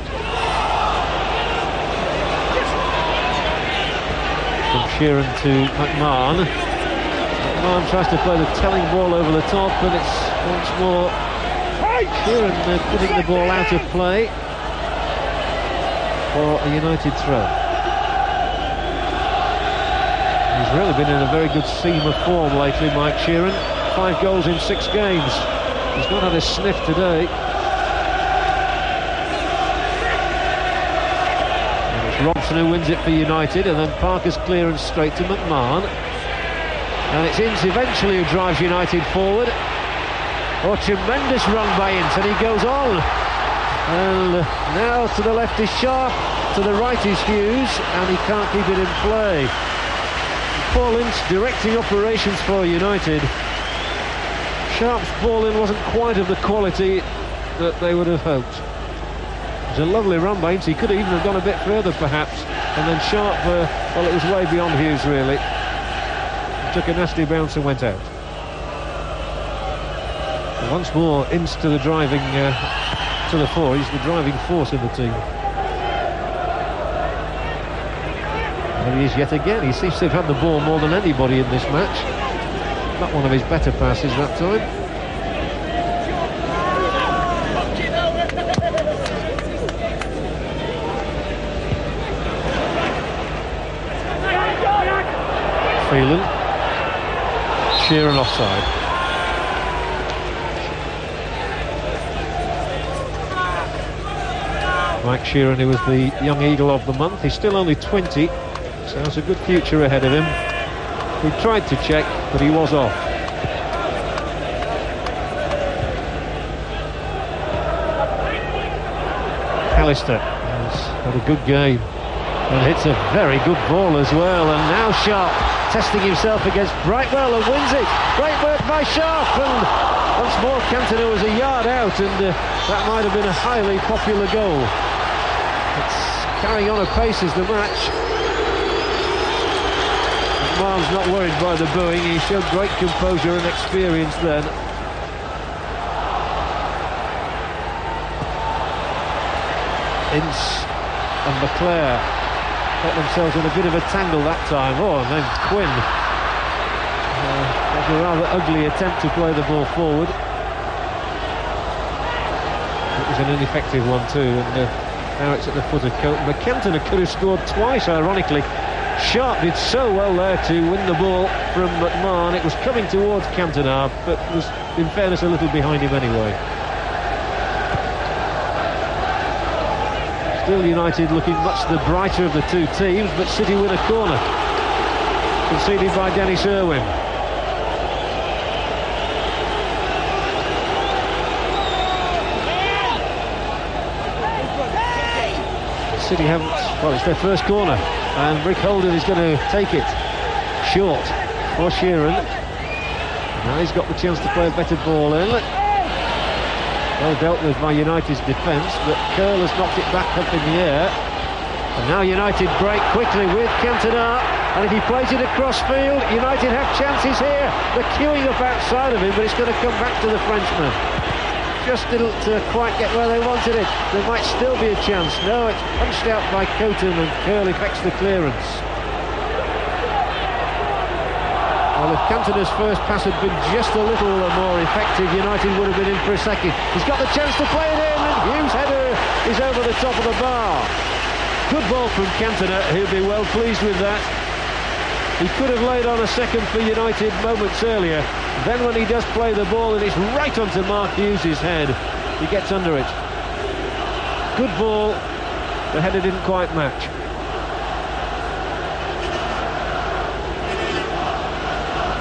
From Sheeran to McMahon. McMahon tries to play the telling ball over the top, and it's once more Sheeran putting the ball out of play for a United throw. He's really been in a very good seam of form lately, Mike Sheeran. 5 goals in 6 games. He's not had a sniff today. And it's Robson who wins it for United, and then Parker's clearance straight to McMahon. And it's Ince eventually who drives United forward. Oh, tremendous run by Ince, and he goes on. And now to the left is Sharp, to the right is Hughes, and he can't keep it in play. Paul Ince directing operations for United. Sharp's ball in wasn't quite of the quality that they would have hoped. It was a lovely run by Ince. He could even have gone a bit further perhaps, and then Sharp, well, it was way beyond Hughes really. He took a nasty bounce and went out. Once more, Ince to the driving, to the fore. He's the driving force in the team. There he is yet again. He seems to have had the ball more than anybody in this match. Not one of his better passes that time. Phelan. Sheeran offside. Mike Sheeran, who was the young eagle of the month. He's still only 20, so has a good future ahead of him. He tried to check, but he was off. Callister has had a good game and hits a very good ball as well. And now Sharp testing himself against Brightwell and wins it. Great work by Sharp, and once more Cantona was a yard out, and that might have been a highly popular goal. It's carrying on apace as the match. McMahon's not worried by the booing. He showed great composure and experience then. Ince and Leclerc got themselves in a bit of a tangle that time. Oh, and then Quinn. That's a rather ugly attempt to play the ball forward. It was an ineffective one too, and now it's at the foot of Coulton. Cantona could have scored twice, ironically. Sharp did so well there to win the ball from McMahon. It was coming towards Cantona, but was, in fairness, a little behind him anyway. Still United looking much the brighter of the two teams, but City win a corner. Conceded by Dennis Irwin. City haven't, well, it's their first corner, and Rick Holden is going to take it short for Sheeran. Now he's got the chance to play a better ball in. Well dealt with by United's defence, but Curl has knocked it back up in the air. And now United break quickly with Cantona, and if he plays it across field, United have chances here. They're queuing up outside of him, but it's going to come back to the Frenchman. Just didn't quite get where they wanted it. There might still be a chance. No, it's punched out by Coulton, and Curl effects the clearance. Well, if Cantona's first pass had been just a little more effective, United would have been in for a second. He's got the chance to play it in, and Hughes' header is over the top of the bar. Good ball from Cantona, who'd be well pleased with that. He could have laid on a second for United moments earlier. Then when he does play the ball and it's right onto Mark Hughes' head, he gets under it. Good ball, the header didn't quite match.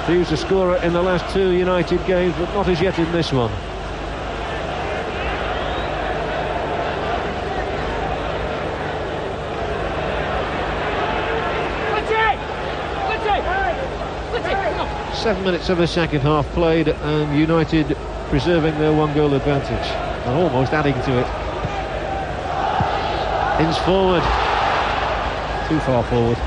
Hughes a scorer in the last 2 United games, but not as yet in this one. 7 minutes of the second half played, and United preserving their 1-goal advantage and almost adding to it. Ins forward, too far forward.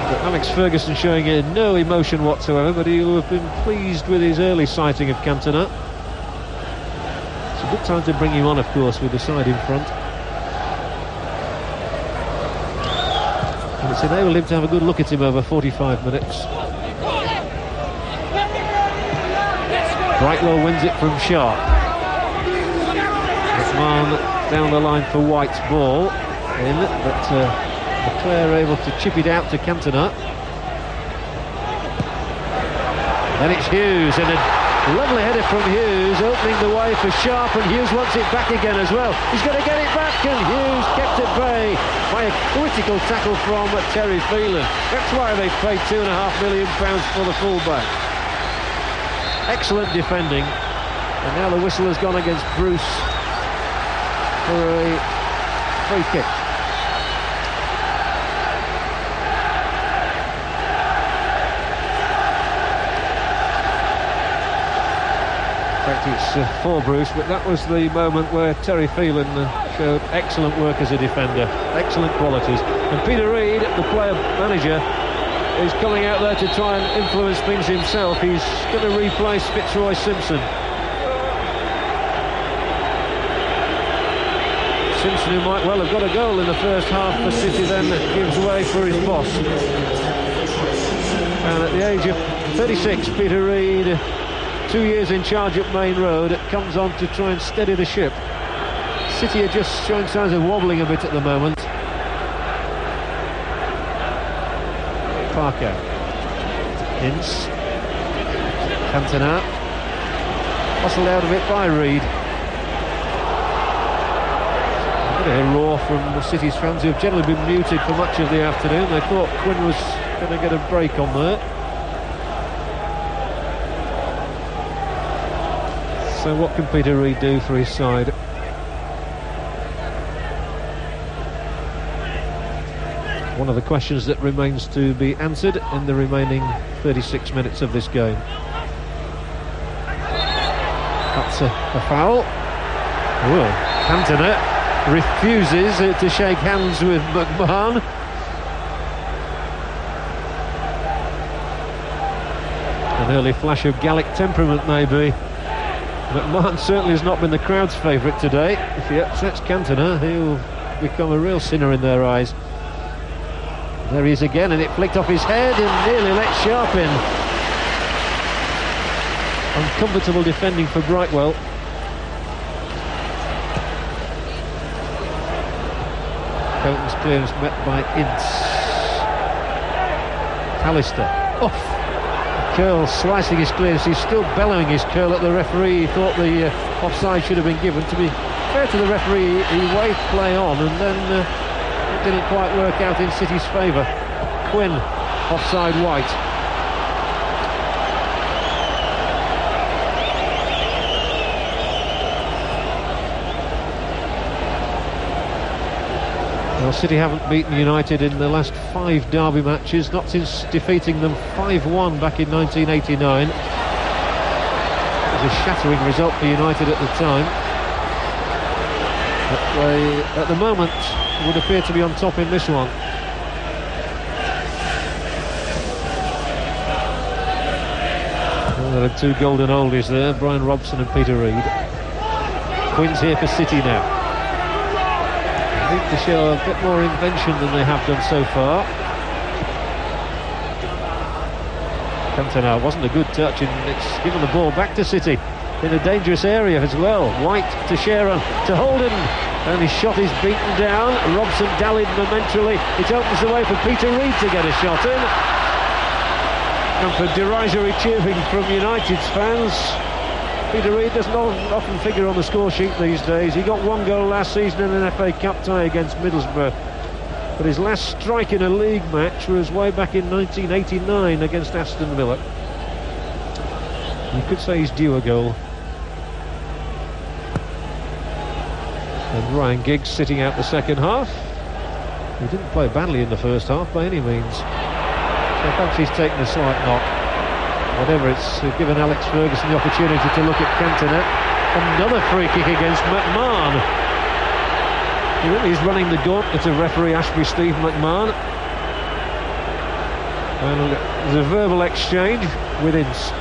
But Alex Ferguson showing no emotion whatsoever, but he'll have been pleased with his early sighting of Cantona. It's a good time to bring him on, of course, with the side in front. And it's enabled him to have a good look at him over 45 minutes. Brightwell wins it from Sharp. McMahon down the line for White's ball in, but Leclerc able to chip it out to Cantona. Then it's Hughes, and a lovely header from Hughes, opening the way for Sharp, and Hughes wants it back again as well. He's going to get it back, and Hughes kept at bay by a critical tackle from Terry Phelan. That's why they paid £2.5 million for the fullback. Excellent defending, and now the whistle has gone against Bruce for a free kick. In fact, it's for Bruce, but that was the moment where Terry Phelan showed excellent work as a defender, excellent qualities. And Peter Reid, the player manager, is coming out there to try and influence things himself. He's going to replace Fitzroy Simpson. Simpson, who might well have got a goal in the first half for City, then gives way for his boss. And at the age of 36, Peter Reid, 2 years in charge at Main Road, comes on to try and steady the ship. City are just showing signs of wobbling a bit at the moment. Parker, Ince, Cantona, hustled out of it by Reid. A bit of a roar from the City's fans, who have generally been muted for much of the afternoon. They thought Quinn was going to get a break on there. So what can Peter Reid do for his side? One of the questions that remains to be answered in the remaining 36 minutes of this game. That's a foul. Oh, Cantona refuses to shake hands with McMahon. An early flash of Gallic temperament, maybe. McMahon certainly has not been the crowd's favourite today. If he upsets Cantona, he'll become a real sinner in their eyes. There he is again, and it flicked off his head and nearly let Sharp in. Uncomfortable defending for Brightwell. Coton's clearance met by Ince. Callister off. Curl slicing his clearance. He's still bellowing his curl at the referee. He thought the offside should have been given. To be fair to the referee, he waved play on, and then it didn't quite work out in City's favour. Quinn offside White. Well, City haven't beaten United in the last 5 derby matches, not since defeating them 5-1 back in 1989. It was a shattering result for United at the time. But they, at the moment, would appear to be on top in this one. Well, there are 2 golden oldies there, Brian Robson and Peter Reid. Quinn's here for City now. They need to show a bit more invention than they have done so far. Cantona wasn't a good touch, and it's given the ball back to City in a dangerous area as well. White to Shearer, to Holden, and his shot is beaten down. Robson dallied momentarily. It opens the way for Peter Reid to get a shot in, and for derisory cheering from United's fans. Peter Reid doesn't often figure on the score sheet these days. He got 1 goal last season in an FA Cup tie against Middlesbrough, but his last strike in a league match was way back in 1989 against Aston Villa. You could say he's due a goal. And Ryan Giggs sitting out the second half. He didn't play badly in the first half by any means. So perhaps he's taken a slight knock. Whatever, it's given Alex Ferguson the opportunity to look at Cantona. Another free kick against McMahon. He really is running the gauntlet of referee Ashby Steve McMahon. And there's a verbal exchange with Ince.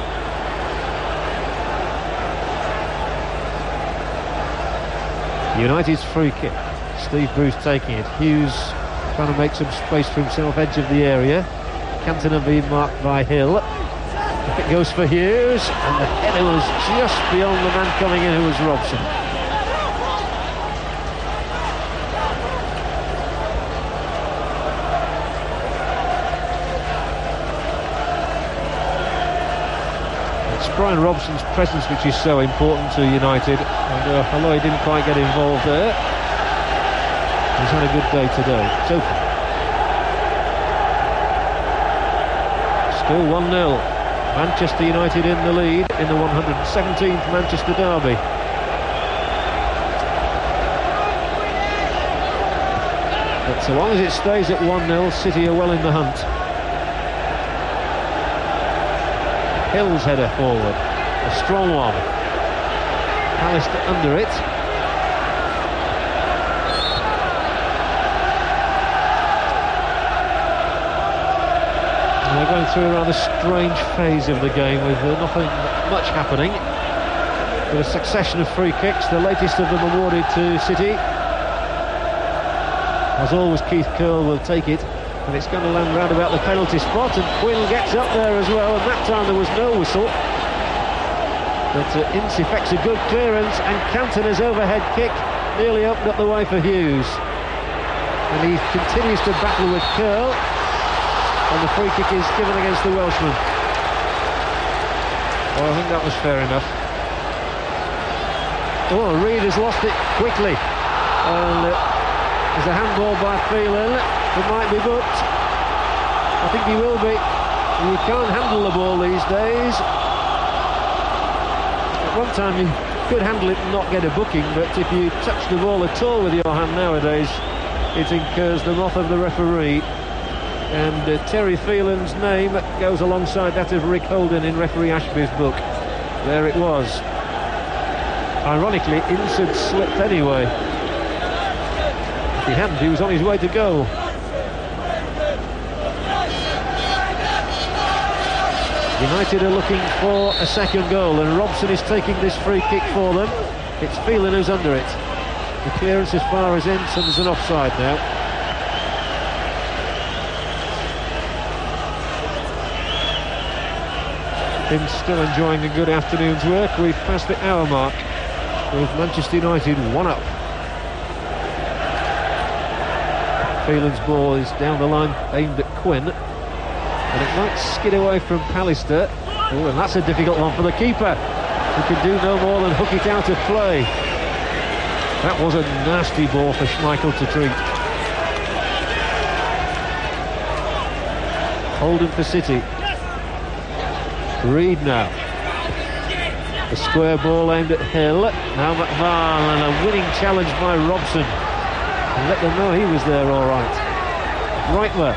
United's free kick. Steve Bruce taking it. Hughes trying to make some space for himself, edge of the area. Cantona being marked by Hill. It goes for Hughes, and the header was just beyond the man coming in, who was Robson. It's Brian Robson's presence which is so important to United, and although he didn't quite get involved there, he's had a good day today. So still 1-0. Manchester United in the lead in the 117th Manchester derby. But so long as it stays at 1-0, City are well in the hunt. Hill's header forward, a strong one. Pallister under it. They're going through a rather strange phase of the game with nothing much happening. But a succession of free kicks, the latest of them awarded to City. As always, Keith Curle will take it, and it's going to land round about the penalty spot, and Quinn gets up there as well, and that time there was no whistle. But Ince effects a good clearance, and Cantona's overhead kick nearly opened up the way for Hughes. And he continues to battle with Curle. And the free kick is given against the Welshman. Well, I think that was fair enough. Oh, Reid has lost it quickly. And there's a handball by Phelan. It might be booked. I think he will be. You can't handle the ball these days. At one time you could handle it and not get a booking, but if you touch the ball at all with your hand nowadays, it incurs the wrath of the referee. And Terry Phelan's name goes alongside that of Rick Holden in referee Ashby's book. There it was. Ironically, Ince had slipped anyway. If he hadn't, he was on his way to goal. United are looking for a second goal, and Robson is taking this free kick for them. It's Phelan who's under it. The clearance as far as Ince, and there's an offside now. Ince still enjoying a good afternoon's work. We've passed the hour mark with Manchester United 1-up. Phelan's ball is down the line, aimed at Quinn, and it might skid away from Pallister. Oh, and that's a difficult one for the keeper, who can do no more than hook it out of play. That was a nasty ball for Schmeichel to treat. Holden for City. Reid now. The square ball aimed at Hill. Now McMahon, and a winning challenge by Robson. And let them know he was there all right. Reitler.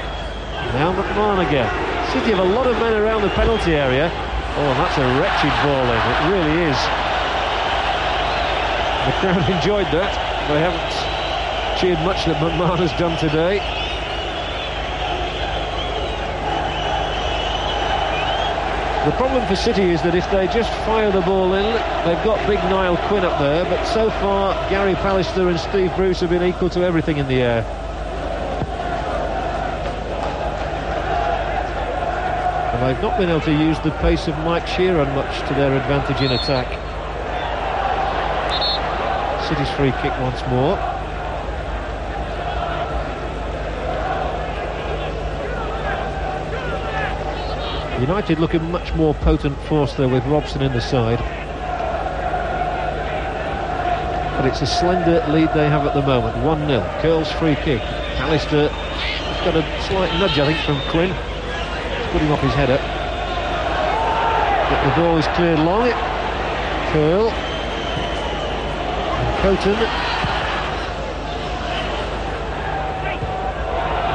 Now McMahon again. City have a lot of men around the penalty area. Oh, that's a wretched ball in. It really is. The crowd enjoyed that. They haven't cheered much that McMahon has done today. The problem for City is that if they just fire the ball in, they've got big Niall Quinn up there, but so far Gary Pallister and Steve Bruce have been equal to everything in the air. And they've not been able to use the pace of Mike Sheeran much to their advantage in attack. City's free kick once more. United looking much more potent force there with Robson in the side. But it's a slender lead they have at the moment, 1-0. Curle's free kick. Pallister has got a slight nudge, I think, from Quinn. He's putting off his header. But the ball is cleared long. Curle. And Coton.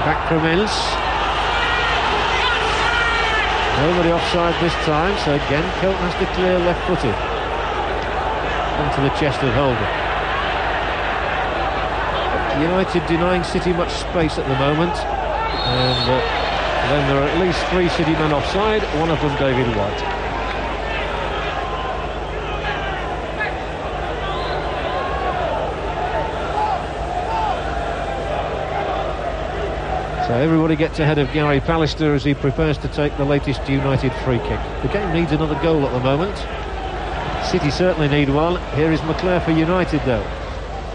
Back from Ince. Nobody offside this time, so again Colt has to clear left-footed onto the chest of Holden. United denying City much space at the moment, and then there are at least 3 City men offside, one of them David White. So everybody gets ahead of Gary Pallister as he prepares to take the latest United free kick. The game needs another goal at the moment. City certainly need one. Here is McClare for United though.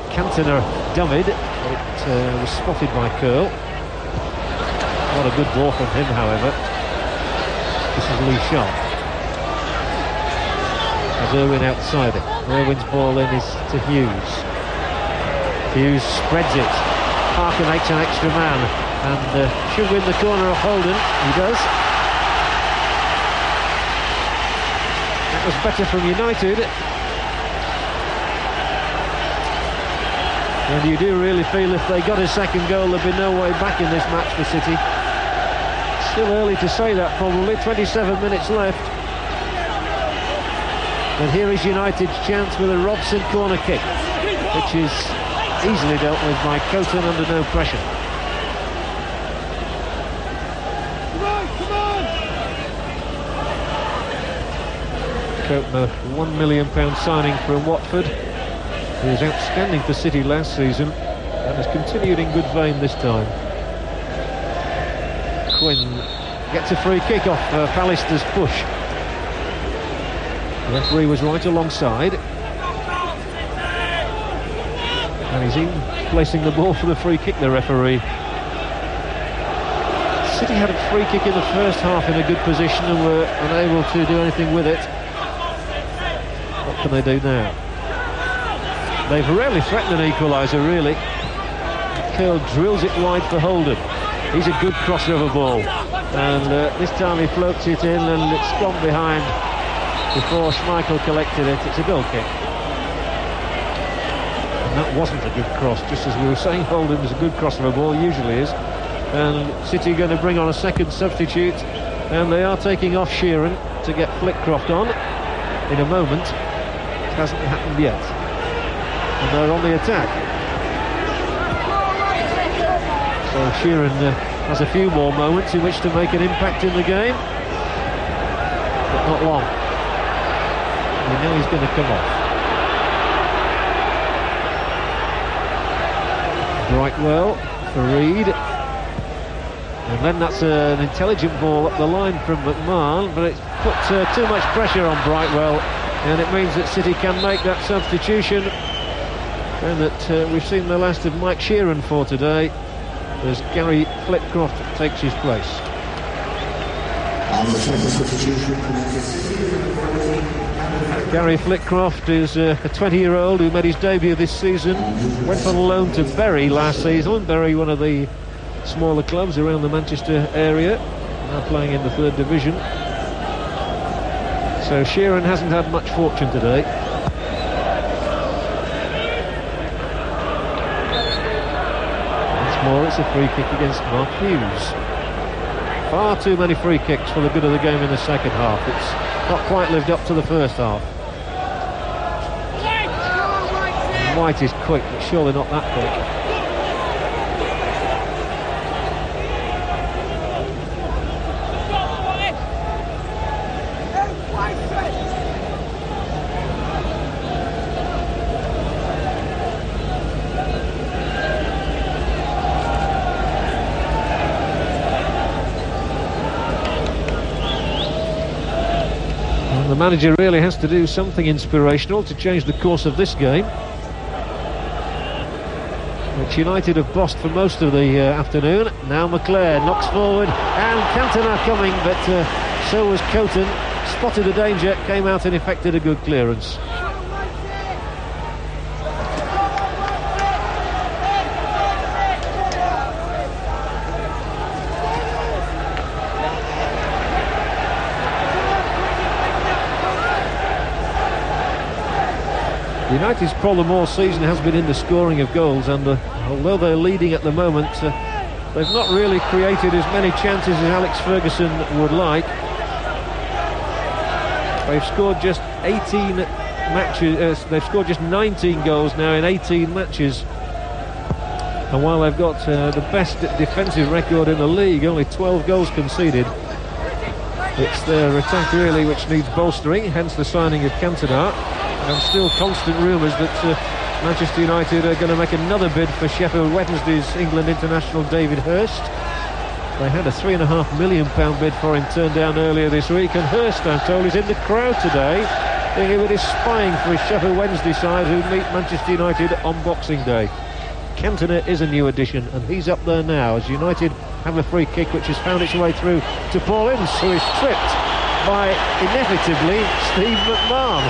Cantona dummied. It was spotted by Curl. Not a good ball from him, however. This is Lee Sharp. As Irwin outside it. Irwin's ball in is to Hughes. Hughes spreads it. Parker makes an extra man and should win the corner off Holden. He does. That was better from United. And you do really feel if they got a second goal there'd be no way back in this match for City. Still early to say that probably, 27 minutes left. But here is United's chance with a Robson corner kick, which is easily dealt with by Coton under no pressure. Coton, a £1 million signing from Watford. He was outstanding for City last season and has continued in good vein this time. Quinn gets a free kick off Pallister's push. The referee was right alongside. And he's even placing the ball for the free kick, the referee. City had a free kick in the first half in a good position and were unable to do anything with it. What can they do now? They've rarely threatened an equaliser, really. Curl drills it wide for Holden. He's a good crossover ball. And this time he floats it in and it's gone behind before Schmeichel collected it. It's a goal kick. And that wasn't a good cross, just as we were saying Holden was a good crossover ball, usually is. And City going to bring on a second substitute. And they are taking off Sheeran to get Flitcroft on in a moment. It hasn't happened yet. And they're on the attack. So Sheeran has a few more moments in which to make an impact in the game, but not long. We know he's going to come off. Brightwell for Reed. And then that's an intelligent ball up the line from McMahon, but it's put too much pressure on Brightwell, and it means that City can make that substitution. And that we've seen the last of Mike Sheeran for today, as Gary Flitcroft takes his place. Gary Flitcroft is a 20-year-old who made his debut this season, went on loan to Bury last season. Bury, one of the smaller clubs around the Manchester area, now playing in the 3rd division. So Sheeran hasn't had much fortune today. It's a free kick against Mark Hughes. Far too many free kicks for the good of the game in the second half. It's not quite lived up to the first half. White is quick, but surely not that quick. The manager really has to do something inspirational to change the course of this game, which United have bossed for most of the afternoon. Now McClare knocks forward and Cantona coming, but so was Coton. Spotted the danger, came out and effected a good clearance. United's problem all season has been in the scoring of goals, and although they're leading at the moment, they've not really created as many chances as Alex Ferguson would like. They've scored just 18 matches. They've scored just 19 goals now in 18 matches. And while they've got the best defensive record in the league, only 12 goals conceded, it's their attack really which needs bolstering, hence the signing of Cantona. And still constant rumours that Manchester United are going to make another bid for Sheffield Wednesday's England international David Hirst. They had a £3.5 million bid for him turned down earlier this week, and Hirst, I'm told, is in the crowd today, doing a bit of spying for his Sheffield Wednesday side who meet Manchester United on Boxing Day. Cantona is a new addition, and he's up there now as United have a free kick which has found its way through to Paul Ince, who is tripped by, inevitably, Steve McMahon.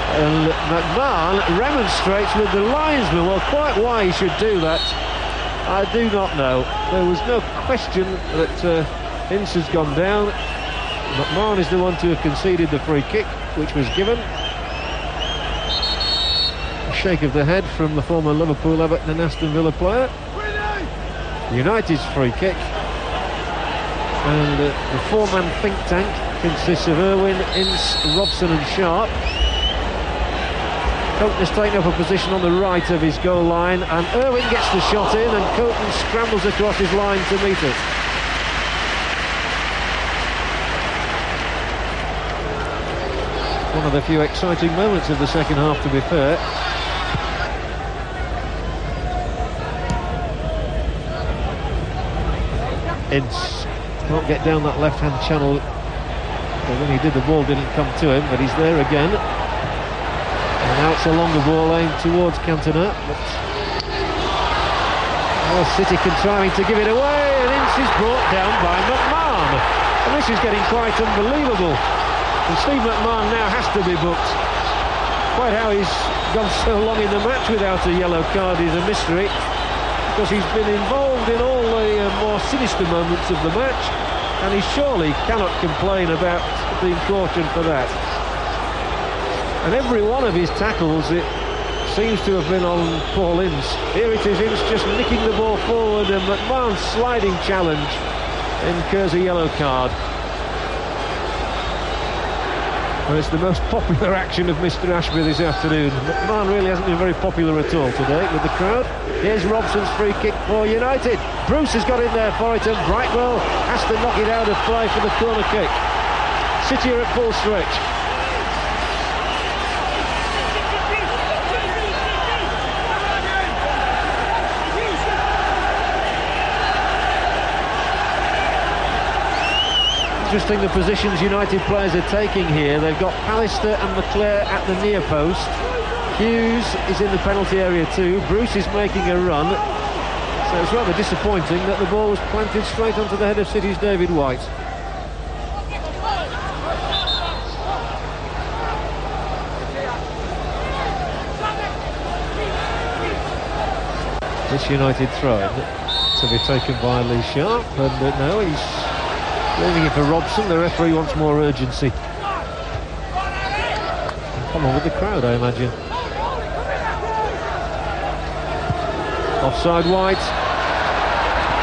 And McMahon remonstrates with the linesman. Well, quite why he should do that, I do not know. There was no question that Ince has gone down. McMahon is the one to have conceded the free kick, which was given. A shake of the head from the former Liverpool, Everton and Aston Villa player. United's free kick. And the four-man think tank consists of Irwin, Ince, Robson and Sharp. Coulton has taken up a position on the right of his goal line, and Irwin gets the shot in, and Coulton scrambles across his line to meet it. One of the few exciting moments of the second half, to be fair. Ince can't get down that left-hand channel. Well, when he did, the ball didn't come to him, but he's there again. And now it's a longer ball aimed towards Cantona, but City contriving to give it away, and Ince is brought down by McMahon. And this is getting quite unbelievable. And Steve McMahon now has to be booked. Quite how he's gone so long in the match without a yellow card is a mystery, because he's been involved in all the more sinister moments of the match, and he surely cannot complain about being cautioned for that. And every one of his tackles, it seems to have been on Paul Ince. Here it is, Ince just nicking the ball forward, and McMahon's sliding challenge incurs a yellow card. Well, it's the most popular action of Mr. Ashby this afternoon. McMahon really hasn't been very popular at all today with the crowd. Here's Robson's free kick for United. Bruce has got in there for it, and Brightwell has to knock it out of play for the corner kick. City are at full stretch. Interesting the positions United players are taking here. They've got Pallister and McClare at the near post. Hughes is in the penalty area too. Bruce is making a run. So it's rather disappointing that the ball was planted straight onto the head of City's David White. This United throw to be taken by Lee Sharp, and no, he's leaving it for Robson. The referee wants more urgency. Come on with the crowd, I imagine. Offside White.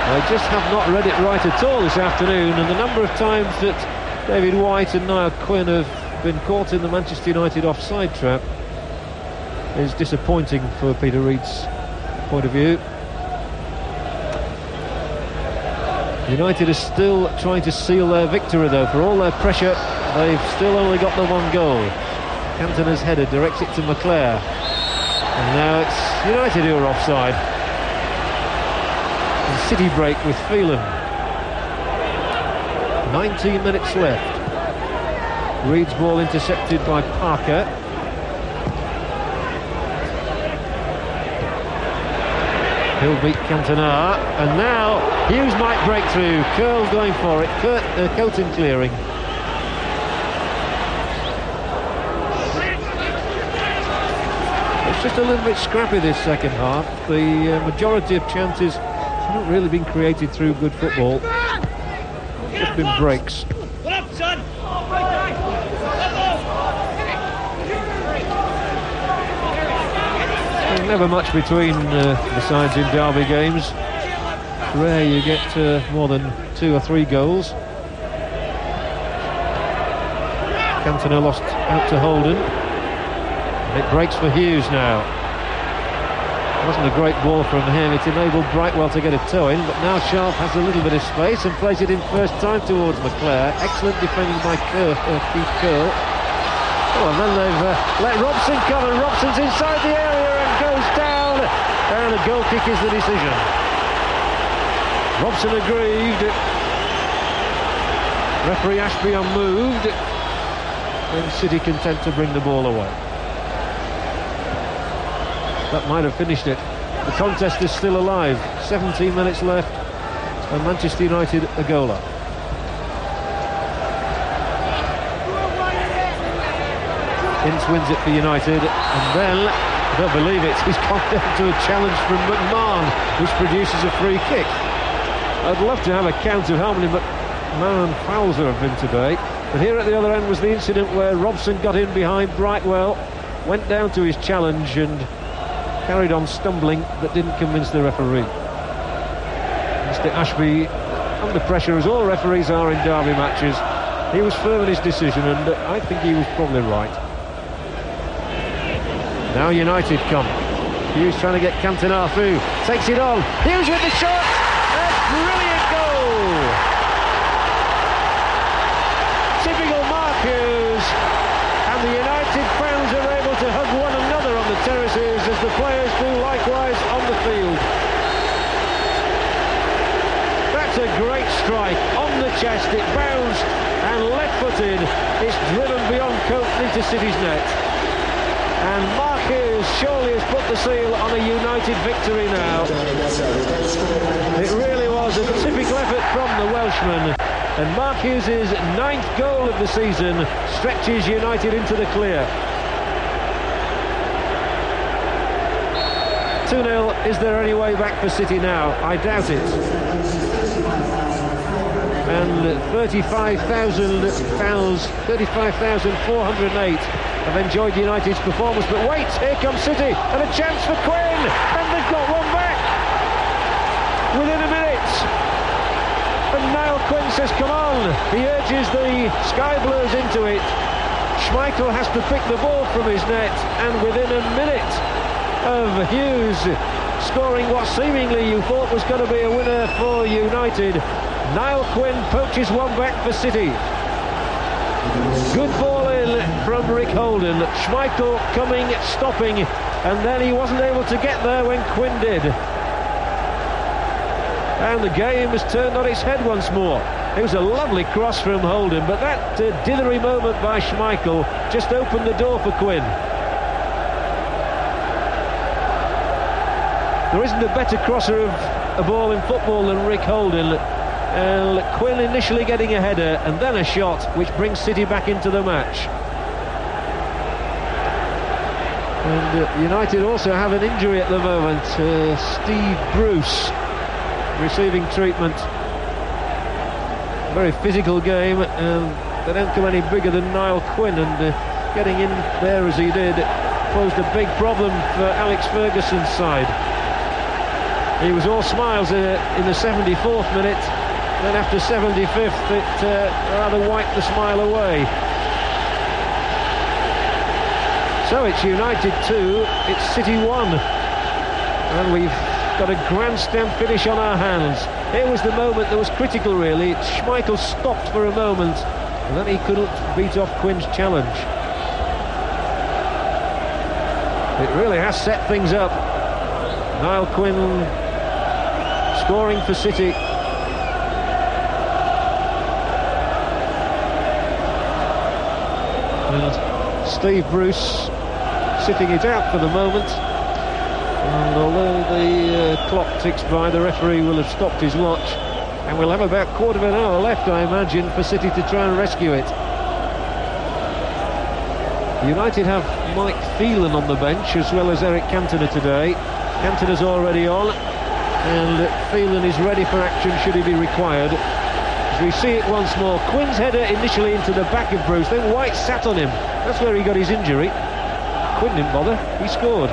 They just have not read it right at all this afternoon, and the number of times that David White and Niall Quinn have been caught in the Manchester United offside trap is disappointing for Peter Reid's point of view. United are still trying to seal their victory though. For all their pressure, they've still only got the one goal. Cantona's header directs it to McClare, and now it's United who are offside. And City break with Phelan. 19 minutes left. Reid's ball intercepted by Parker. He'll beat Cantona, and now Hughes might break through. Curl going for it. Coulton clearing. It's just a little bit scrappy this second half. The majority of chances haven't really been created through good football. It's just been breaks. What up, son? Never much between the sides in derby games. Rare you get more than 2 or 3 goals. Cantona lost out to Holden. And it breaks for Hughes now. It wasn't a great ball from him. It enabled Brightwell to get a toe in, but now Sharp has a little bit of space and plays it in first time towards McClare. Excellent defending by Keith Curl. Oh, and then they've let Robson come, and Robson's inside the area and goes down, and a goal kick is the decision. Robson aggrieved. Referee Ashby unmoved, and City content to bring the ball away. That might have finished it. The contest is still alive. 17 minutes left, and Manchester United a goal up. Ince wins it for United, and then, I don't believe it, he's gone down to a challenge from McMahon, which produces a free kick. I'd love to have a count of how many McMahon fouls there have been today, but here at the other end was the incident where Robson got in behind Brightwell, went down to his challenge and carried on stumbling, but didn't convince the referee. Mr. Ashby, under pressure as all referees are in derby matches, he was firm in his decision, and I think he was probably right. Now United come. Hughes trying to get Cantona through, takes it on, Hughes with the shot, a brilliant goal! Typical Mark Hughes, and the United fans are able to hug one another on the terraces as the players do likewise on the field. That's a great strike, on the chest, it bounced, and left-footed, it's driven beyond Coakley to City's net. And Mark Hughes surely has put the seal on a United victory now. It really was a typical effort from the Welshman, and Mark Hughes' 9th goal of the season stretches United into the clear. 2-0, is there any way back for City now? I doubt it. And 35,000 fans, 35,408 have enjoyed United's performance, but wait, here comes City, and a chance for Quinn, and they've got one back within a minute. And Niall Quinn says, come on, he urges the Sky Blues into it. Schmeichel has to pick the ball from his net, and within a minute of Hughes scoring what seemingly you thought was going to be a winner for United, Niall Quinn poaches one back for City. Good ball in from Rick Holden. Schmeichel coming, stopping, and then he wasn't able to get there when Quinn did. And the game has turned on its head once more. It was a lovely cross from Holden, but that dithery moment by Schmeichel just opened the door for Quinn. There isn't a better crosser of a ball in football than Rick Holden. Quinn initially getting a header and then a shot which brings City back into the match. And United also have an injury at the moment. Steve Bruce receiving treatment. Very physical game, and they don't come any bigger than Niall Quinn, and getting in there as he did posed a big problem for Alex Ferguson's side. He was all smiles in the 74th minute. Then after 75th, it rather wiped the smile away. So it's United 2, it's City 1. And we've got a grandstand finish on our hands. Here was the moment that was critical, really. Schmeichel stopped for a moment, and then he couldn't beat off Quinn's challenge. It really has set things up. Niall Quinn scoring for City. And Steve Bruce sitting it out for the moment, and although the clock ticks by, the referee will have stopped his watch, and we'll have about a quarter of an hour left, I imagine, for City to try and rescue it. United have Mike Phelan on the bench as well as Eric Cantona today. Cantona's already on, and Phelan is ready for action should he be required. As we see it once more, Quinn's header initially into the back of Bruce, then White sat on him. That's where he got his injury. Quinn didn't bother, he scored.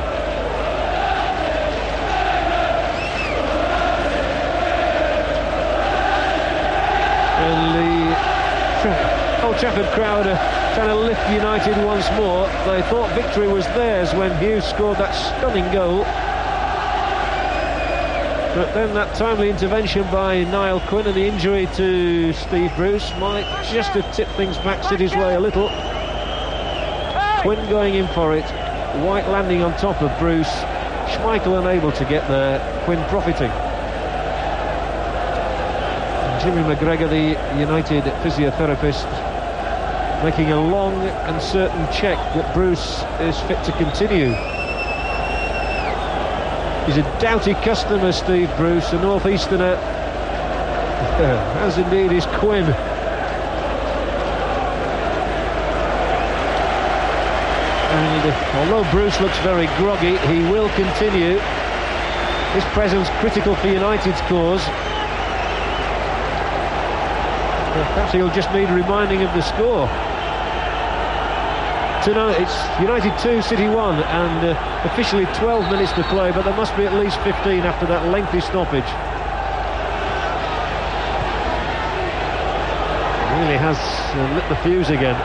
Old Trafford crowd are trying to lift United once more. They thought victory was theirs when Hughes scored that stunning goal. But then that timely intervention by Niall Quinn and the injury to Steve Bruce might just have tipped things back City's way a little. Quinn going in for it, White landing on top of Bruce, Schmeichel unable to get there, Quinn profiting. And Jimmy McGregor, the United physiotherapist, making a long and certain check that Bruce is fit to continue. He's a doughty customer, Steve Bruce, a northeasterner, as indeed is Quinn. And although Bruce looks very groggy, he will continue. His presence critical for United's cause. Perhaps he'll just need reminding of the score. Tonight it's United 2, City 1, and officially 12 minutes to play, but there must be at least 15 after that lengthy stoppage. Really has lit the fuse again.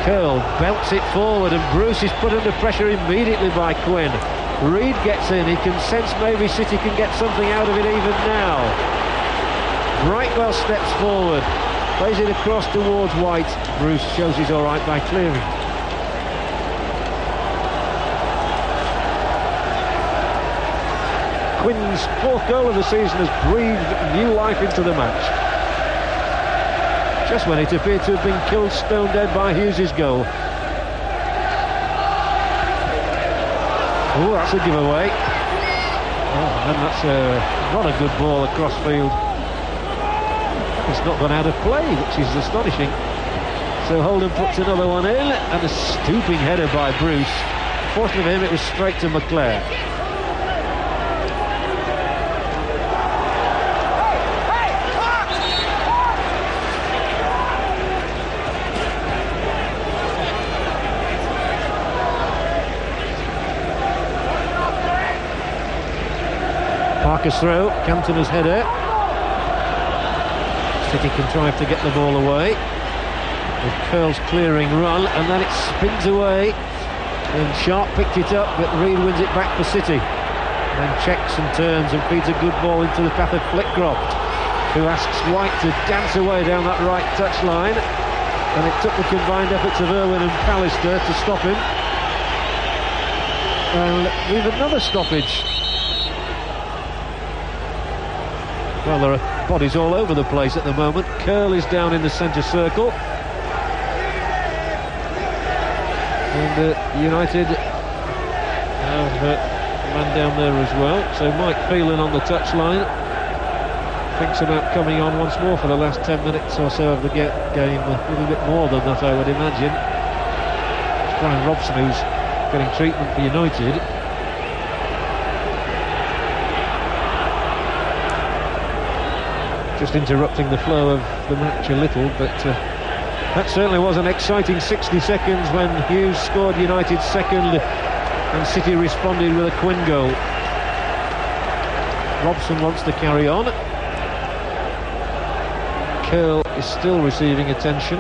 Curl belts it forward, and Bruce is put under pressure immediately by Quinn. Reed gets in, he can sense maybe City can get something out of it even now. Brightwell steps forward, plays it across towards White. Bruce shows he's all right by clearing. Quinn's fourth goal of the season has breathed new life into the match. Just when it appeared to have been killed stone dead by Hughes' goal. Oh, that's a giveaway. Oh, and that's not a good ball across field. It's not gone out of play, which is astonishing. So Holden puts another one in, and a stooping header by Bruce. Fortunately for him, it was straight to McClare. Parker's throw, Cantona's header. City contrived to get the ball away with Curl's clearing run, and then it spins away, and Sharp picked it up, but Reed wins it back for City, and then checks and turns and feeds a good ball into the path of Flitcroft, who asks White to dance away down that right touchline, and it took the combined efforts of Irwin and Pallister to stop him. And we've another stoppage. Well, there are bodies all over the place at the moment. Curl is down in the centre circle. And United have a man down there as well. So Mike Phelan on the touchline thinks about coming on once more for the last 10 minutes or so of the game. A little bit more than that, I would imagine. It's Brian Robson who's getting treatment for United. Just interrupting the flow of the match a little, but that certainly was an exciting 60 seconds when Hughes scored United's second and City responded with a Quinn goal. Robson wants to carry on. Curl is still receiving attention.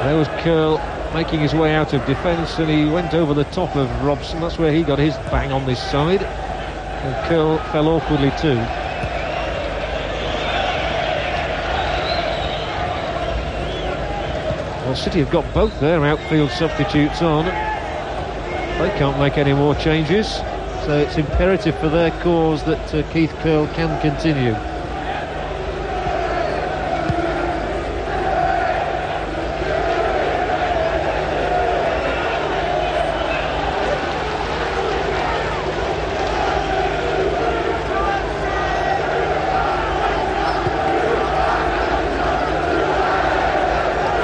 There was Curl making his way out of defence, and he went over the top of Robson. That's where he got his bang on this side, and Curl fell awkwardly too. Well, City have got both their outfield substitutes on. They can't make any more changes, so it's imperative for their cause that Keith Curl can continue.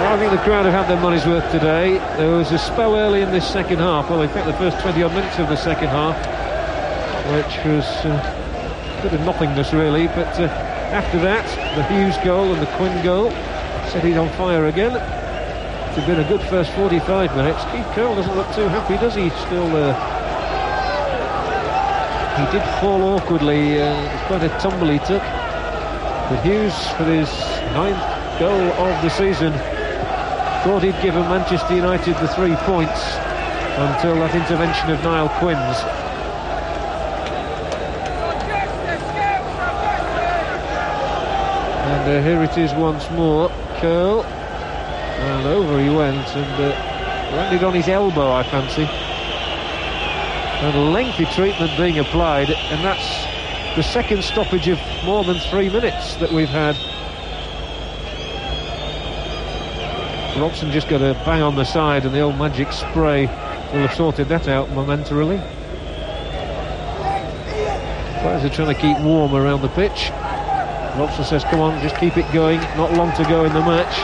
I think the crowd have had their money's worth today. There was a spell early in this second half, well, in fact the first 20 odd minutes of the second half, which was a bit of nothingness really, but after that, the Hughes goal and the Quinn goal set it on fire again. It's been a good first 45 minutes. Keith Curl doesn't look too happy, does he? Still He did fall awkwardly, it's quite a tumble he took. But Hughes, for his 9th goal of the season, thought he'd given Manchester United the 3 points until that intervention of Niall Quinn's. And here it is once more. Curl, and over he went, and landed on his elbow, I fancy. And lengthy treatment being applied, and that's the second stoppage of more than 3 minutes that we've had. Robson just got a bang on the side, and the old magic spray will have sorted that out momentarily. Players are trying to keep warm around the pitch. Robson says, come on, just keep it going, not long to go in the match.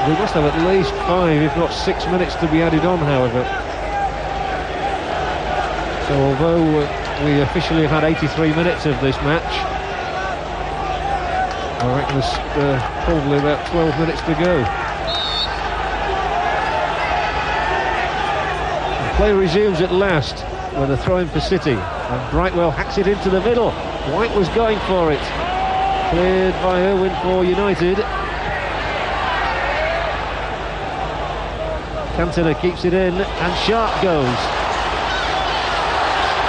We must have at least 5, if not 6 minutes to be added on, however. So although we officially have had 83 minutes of this match, I reckon there's probably about 12 minutes to go. The play resumes at last with a throw-in for City, and Brightwell hacks it into the middle. White was going for it. Cleared by Irwin for United. Cantona keeps it in, and Sharp goes.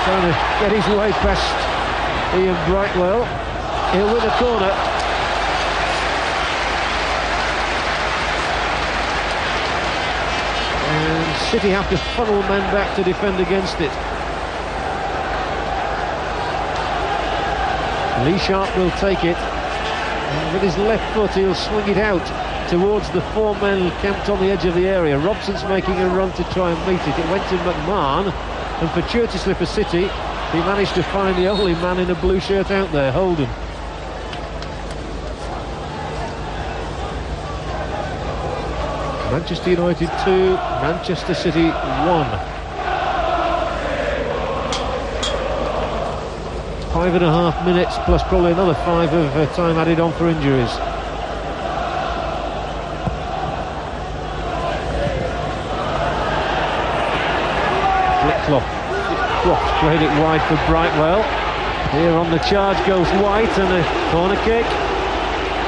Trying to get his way past Ian Brightwell. He'll win a corner. And City have to funnel men back to defend against it. Lee Sharp will take it. And with his left foot he'll swing it out towards the 4 men camped on the edge of the area. Robson's making a run to try and meet it. It went to McMahon, and fortuitously for City, he managed to find the only man in a blue shirt out there, Holden. Manchester United 2, Manchester City 1. 5.5 minutes plus probably another 5 of time added on for injuries. Flipcroft played it wide for Brightwell. Here on the charge goes White, and a corner kick.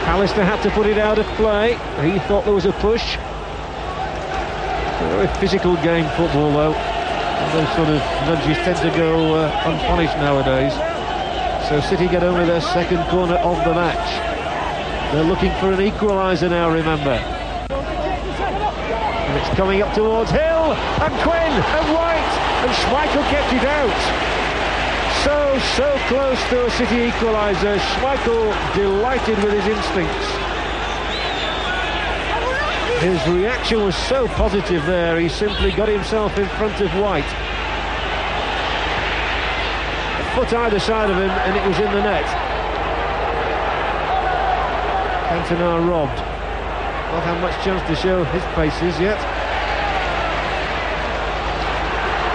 Alistair had to put it out of play. He thought there was a push. A very physical game, football, though. And those sort of nudges tend to go unpunished nowadays. So City get only their second corner of the match. They're looking for an equaliser now, remember. And it's coming up towards Hill, and Quinn, and White, and Schmeichel kept it out. So close to a City equaliser. Schmeichel delighted with his instincts. His reaction was so positive there, he simply got himself in front of White. A foot either side of him, and it was in the net. Cantona robbed. Not had much chance to show his paces yet.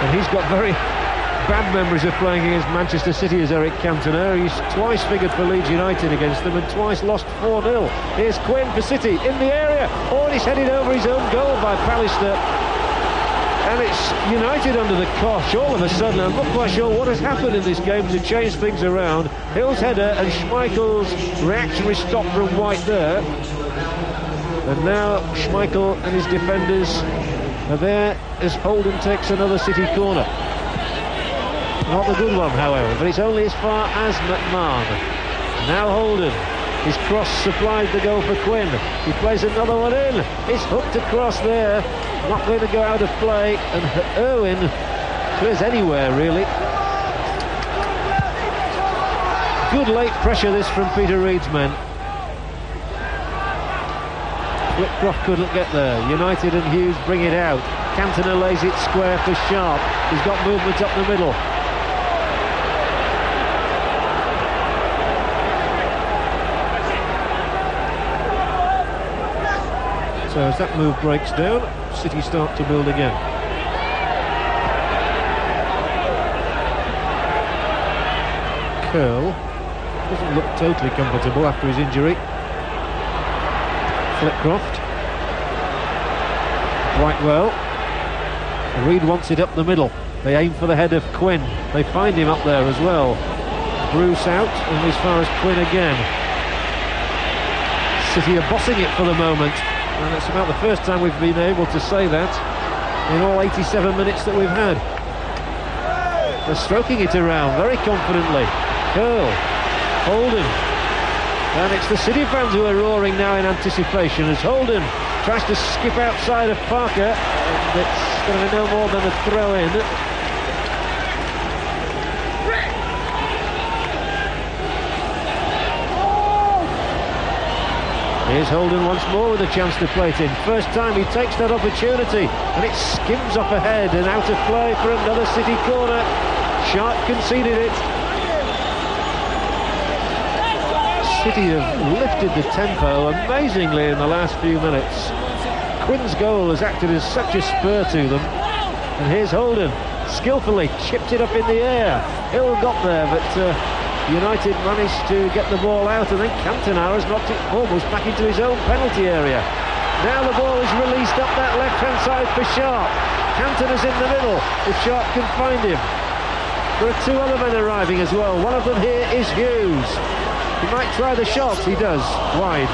And he's got very bad memories of playing against Manchester City as Eric Cantona. He's twice figured for Leeds United against them and twice lost 4-0. Here's Quinn for City in the area. Oh, and he's headed over his own goal by Pallister. And it's United under the cosh all of a sudden. I'm not quite sure what has happened in this game to change things around. Hill's header and Schmeichel's reactionary stop from White there. And now Schmeichel and his defenders are there as Holden takes another City corner. Not the good one, however, but it's only as far as McMahon. Now Holden. His cross supplied the goal for Quinn. He plays another one in. It's hooked across there. Not going to go out of play. And Irwin clears anywhere, really. Good late pressure, this, from Peter Reid's men. Flipcroft couldn't get there. United and Hughes bring it out. Cantona lays it square for Sharp. He's got movement up the middle. So as that move breaks down, City start to build again. Curl doesn't look totally comfortable after his injury. Flipcroft. Brightwell. Reid wants it up the middle. They aim for the head of Quinn. They find him up there as well. Bruce out, and as far as Quinn again. City are bossing it for the moment, and it's about the first time we've been able to say that in all 87 minutes that we've had. They're stroking it around very confidently. Curl, Holden, and it's the City fans who are roaring now in anticipation as Holden tries to skip outside of Parker, and it's going to be no more than a throw-in. Here's Holden once more with a chance to play it in. First time he takes that opportunity, and it skims off ahead and out of play for another City corner. Sharp conceded it. City have lifted the tempo amazingly in the last few minutes. Quinn's goal has acted as such a spur to them. And here's Holden, skillfully chipped it up in the air. Hill got there, but United managed to get the ball out, and then Cantona has knocked it almost back into his own penalty area. Now the ball is released up that left-hand side for Sharp. Cantona's in the middle, if Sharp can find him. There are two other men arriving as well. One of them here is Hughes. He might try the shot, he does, wide.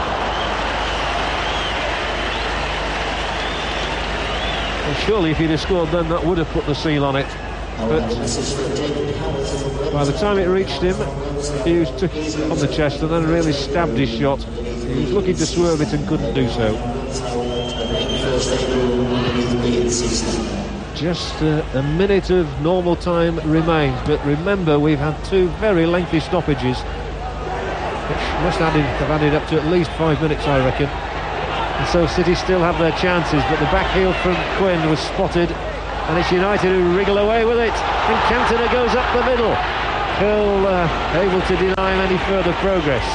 Well, surely if he'd have scored then, that would have put the seal on it. But by the time it reached him, Hughes took it on the chest and then really stabbed his shot. He was looking to swerve it and couldn't do so. Just a minute of normal time remains, but remember we've had two very lengthy stoppages, which must have added up to at least 5 minutes, I reckon. And so City still have their chances, but the back heel from Quinn was spotted, and it's United who wriggle away with it, and Cantona goes up the middle. Curl able to deny him any further progress.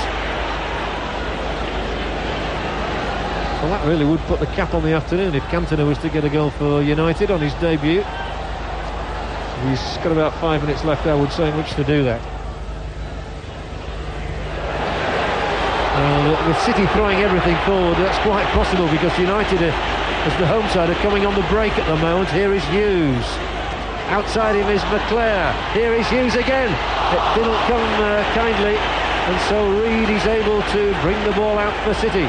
Well, that really would put the cap on the afternoon if Cantona was to get a goal for United on his debut. He's got about 5 minutes left, I would say, in which to do that. With City throwing everything forward, that's quite possible, because United, as the home side, are coming on the break at the moment. Here is Hughes. Outside him is McClare. Here is Hughes again. It didn't come kindly, and so Reid is able to bring the ball out for City.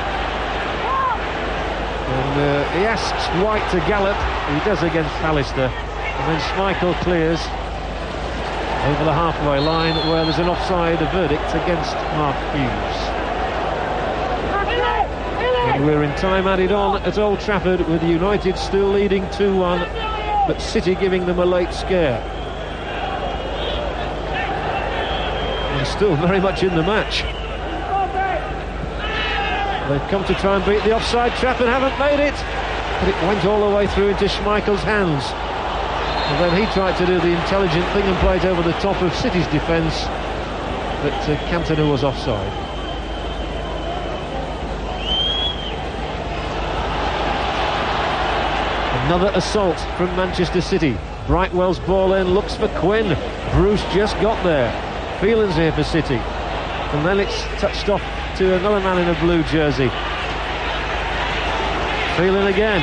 And he asks White to gallop. He does against Alistair. And then Schmeichel clears over the halfway line, where there's an offside verdict against Mark Hughes. And we're in time added on at Old Trafford, with United still leading 2-1, but City giving them a late scare. And still very much in the match. They've come to try and beat the offside trap and haven't made it, but it went all the way through into Schmeichel's hands. And then he tried to do the intelligent thing and play it over the top of City's defence, but Cantona was offside. Another assault from Manchester City. Brightwell's ball in, looks for Quinn. Bruce just got there. Phelan's here for City. And then it's touched off to another man in a blue jersey. Phelan again.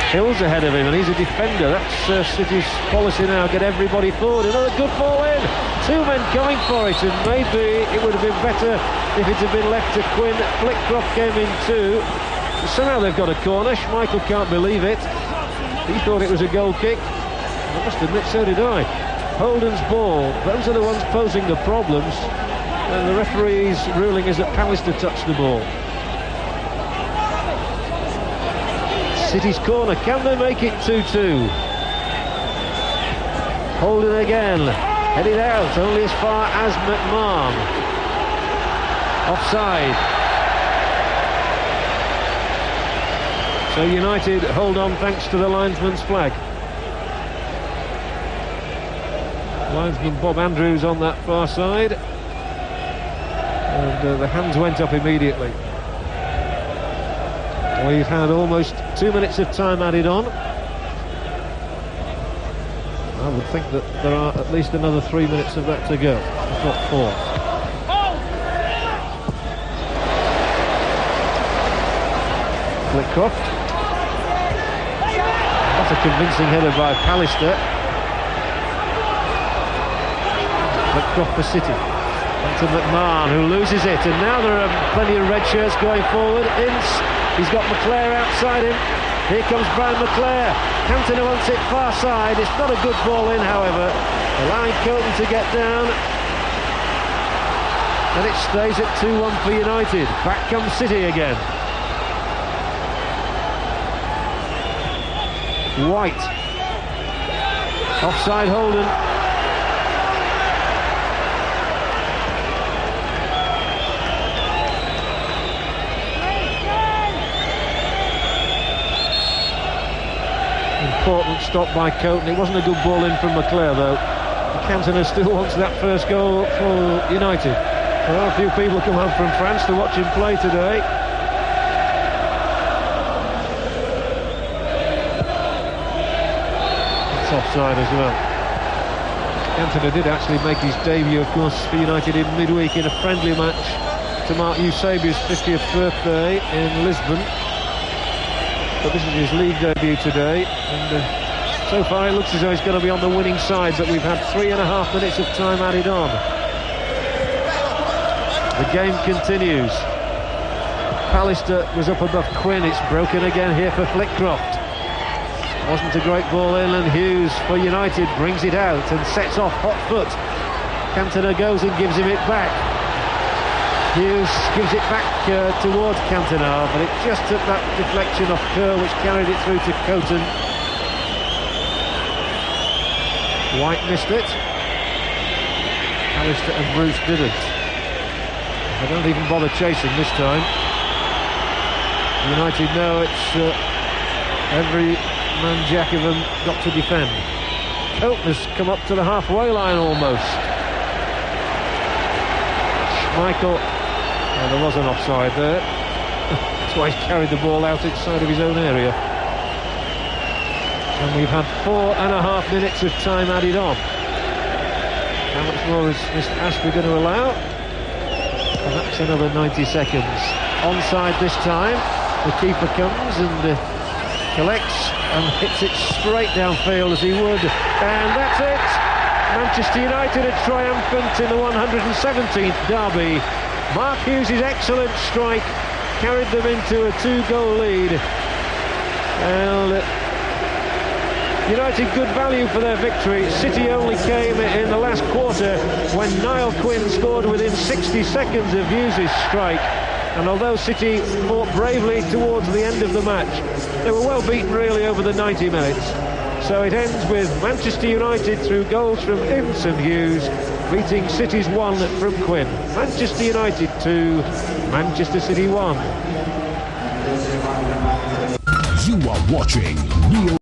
Hill's ahead of him, and he's a defender. That's City's policy now, get everybody forward. Another good ball in. Two men going for it, and maybe it would have been better if it had been left to Quinn. Flitcroft came in too. Somehow they've got a corner. Schmeichel can't believe it. He thought it was a goal kick. I must admit, so did I. Holden's ball. Those are the ones posing the problems. And the referee's ruling is that Pallister touched the ball. City's corner. Can they make it 2-2? Holden again. Headed out. Only as far as McMahon. Offside. So United hold on thanks to the linesman's flag. Linesman Bob Andrews on that far side. And the hands went up immediately. We've had almost 2 minutes of time added on. I would think that there are at least another 3 minutes of that to go, if not 4. Flitcroft. That's a convincing header by Pallister. Flicked off for City. To McMahon, who loses it, and now there are plenty of red shirts going forward. Ince, he's got McClare outside him. Here comes Brian McClare. Cantona wants it far side. It's not a good ball in, however, allowing Coton to get down. And it stays at 2-1 for United. Back comes City again. White. Offside Holden. Important stop by Coton. It wasn't a good ball in from McClare though. Cantona still wants that first goal for United. There are a few people come home from France to watch him play today. It's offside as well. Cantona did actually make his debut, of course, for United in midweek in a friendly match to mark Eusebio's 50th birthday in Lisbon. But this is his league debut today, and so far it looks as though he's going to be on the winning side, but we've had 3.5 minutes of time added on. The game continues. Pallister was up above Quinn. It's broken again here for Flitcroft. Wasn't a great ball in, and Hughes for United brings it out and sets off hot foot. Cantona goes and gives him it back. Hughes gives it back towards Cantona, but it just took that deflection off Kerr, which carried it through to Coton. White missed it. Pallister and Bruce didn't. They don't even bother chasing this time. United know it's every man jack of them got to defend. Coton has come up to the halfway line almost. Schmeichel. Oh, there was an offside there. That's why he's carried the ball out inside of his own area. And we've had 4.5 minutes of time added on. How much more is Mr. Ashby going to allow? And that's another 90 seconds. Onside this time. The keeper comes and collects and hits it straight downfield as he would. And that's it! Manchester United are triumphant in the 117th derby. Mark Hughes' excellent strike carried them into a 2-goal lead, and United good value for their victory. City only came in the last quarter when Niall Quinn scored within 60 seconds of Hughes' strike, and although City fought bravely towards the end of the match, they were well beaten really over the 90 minutes. So it ends with Manchester United through goals from Ince and Hughes beating City's 1 from Quinn. Manchester United 2, Manchester City 1. You are watching Neo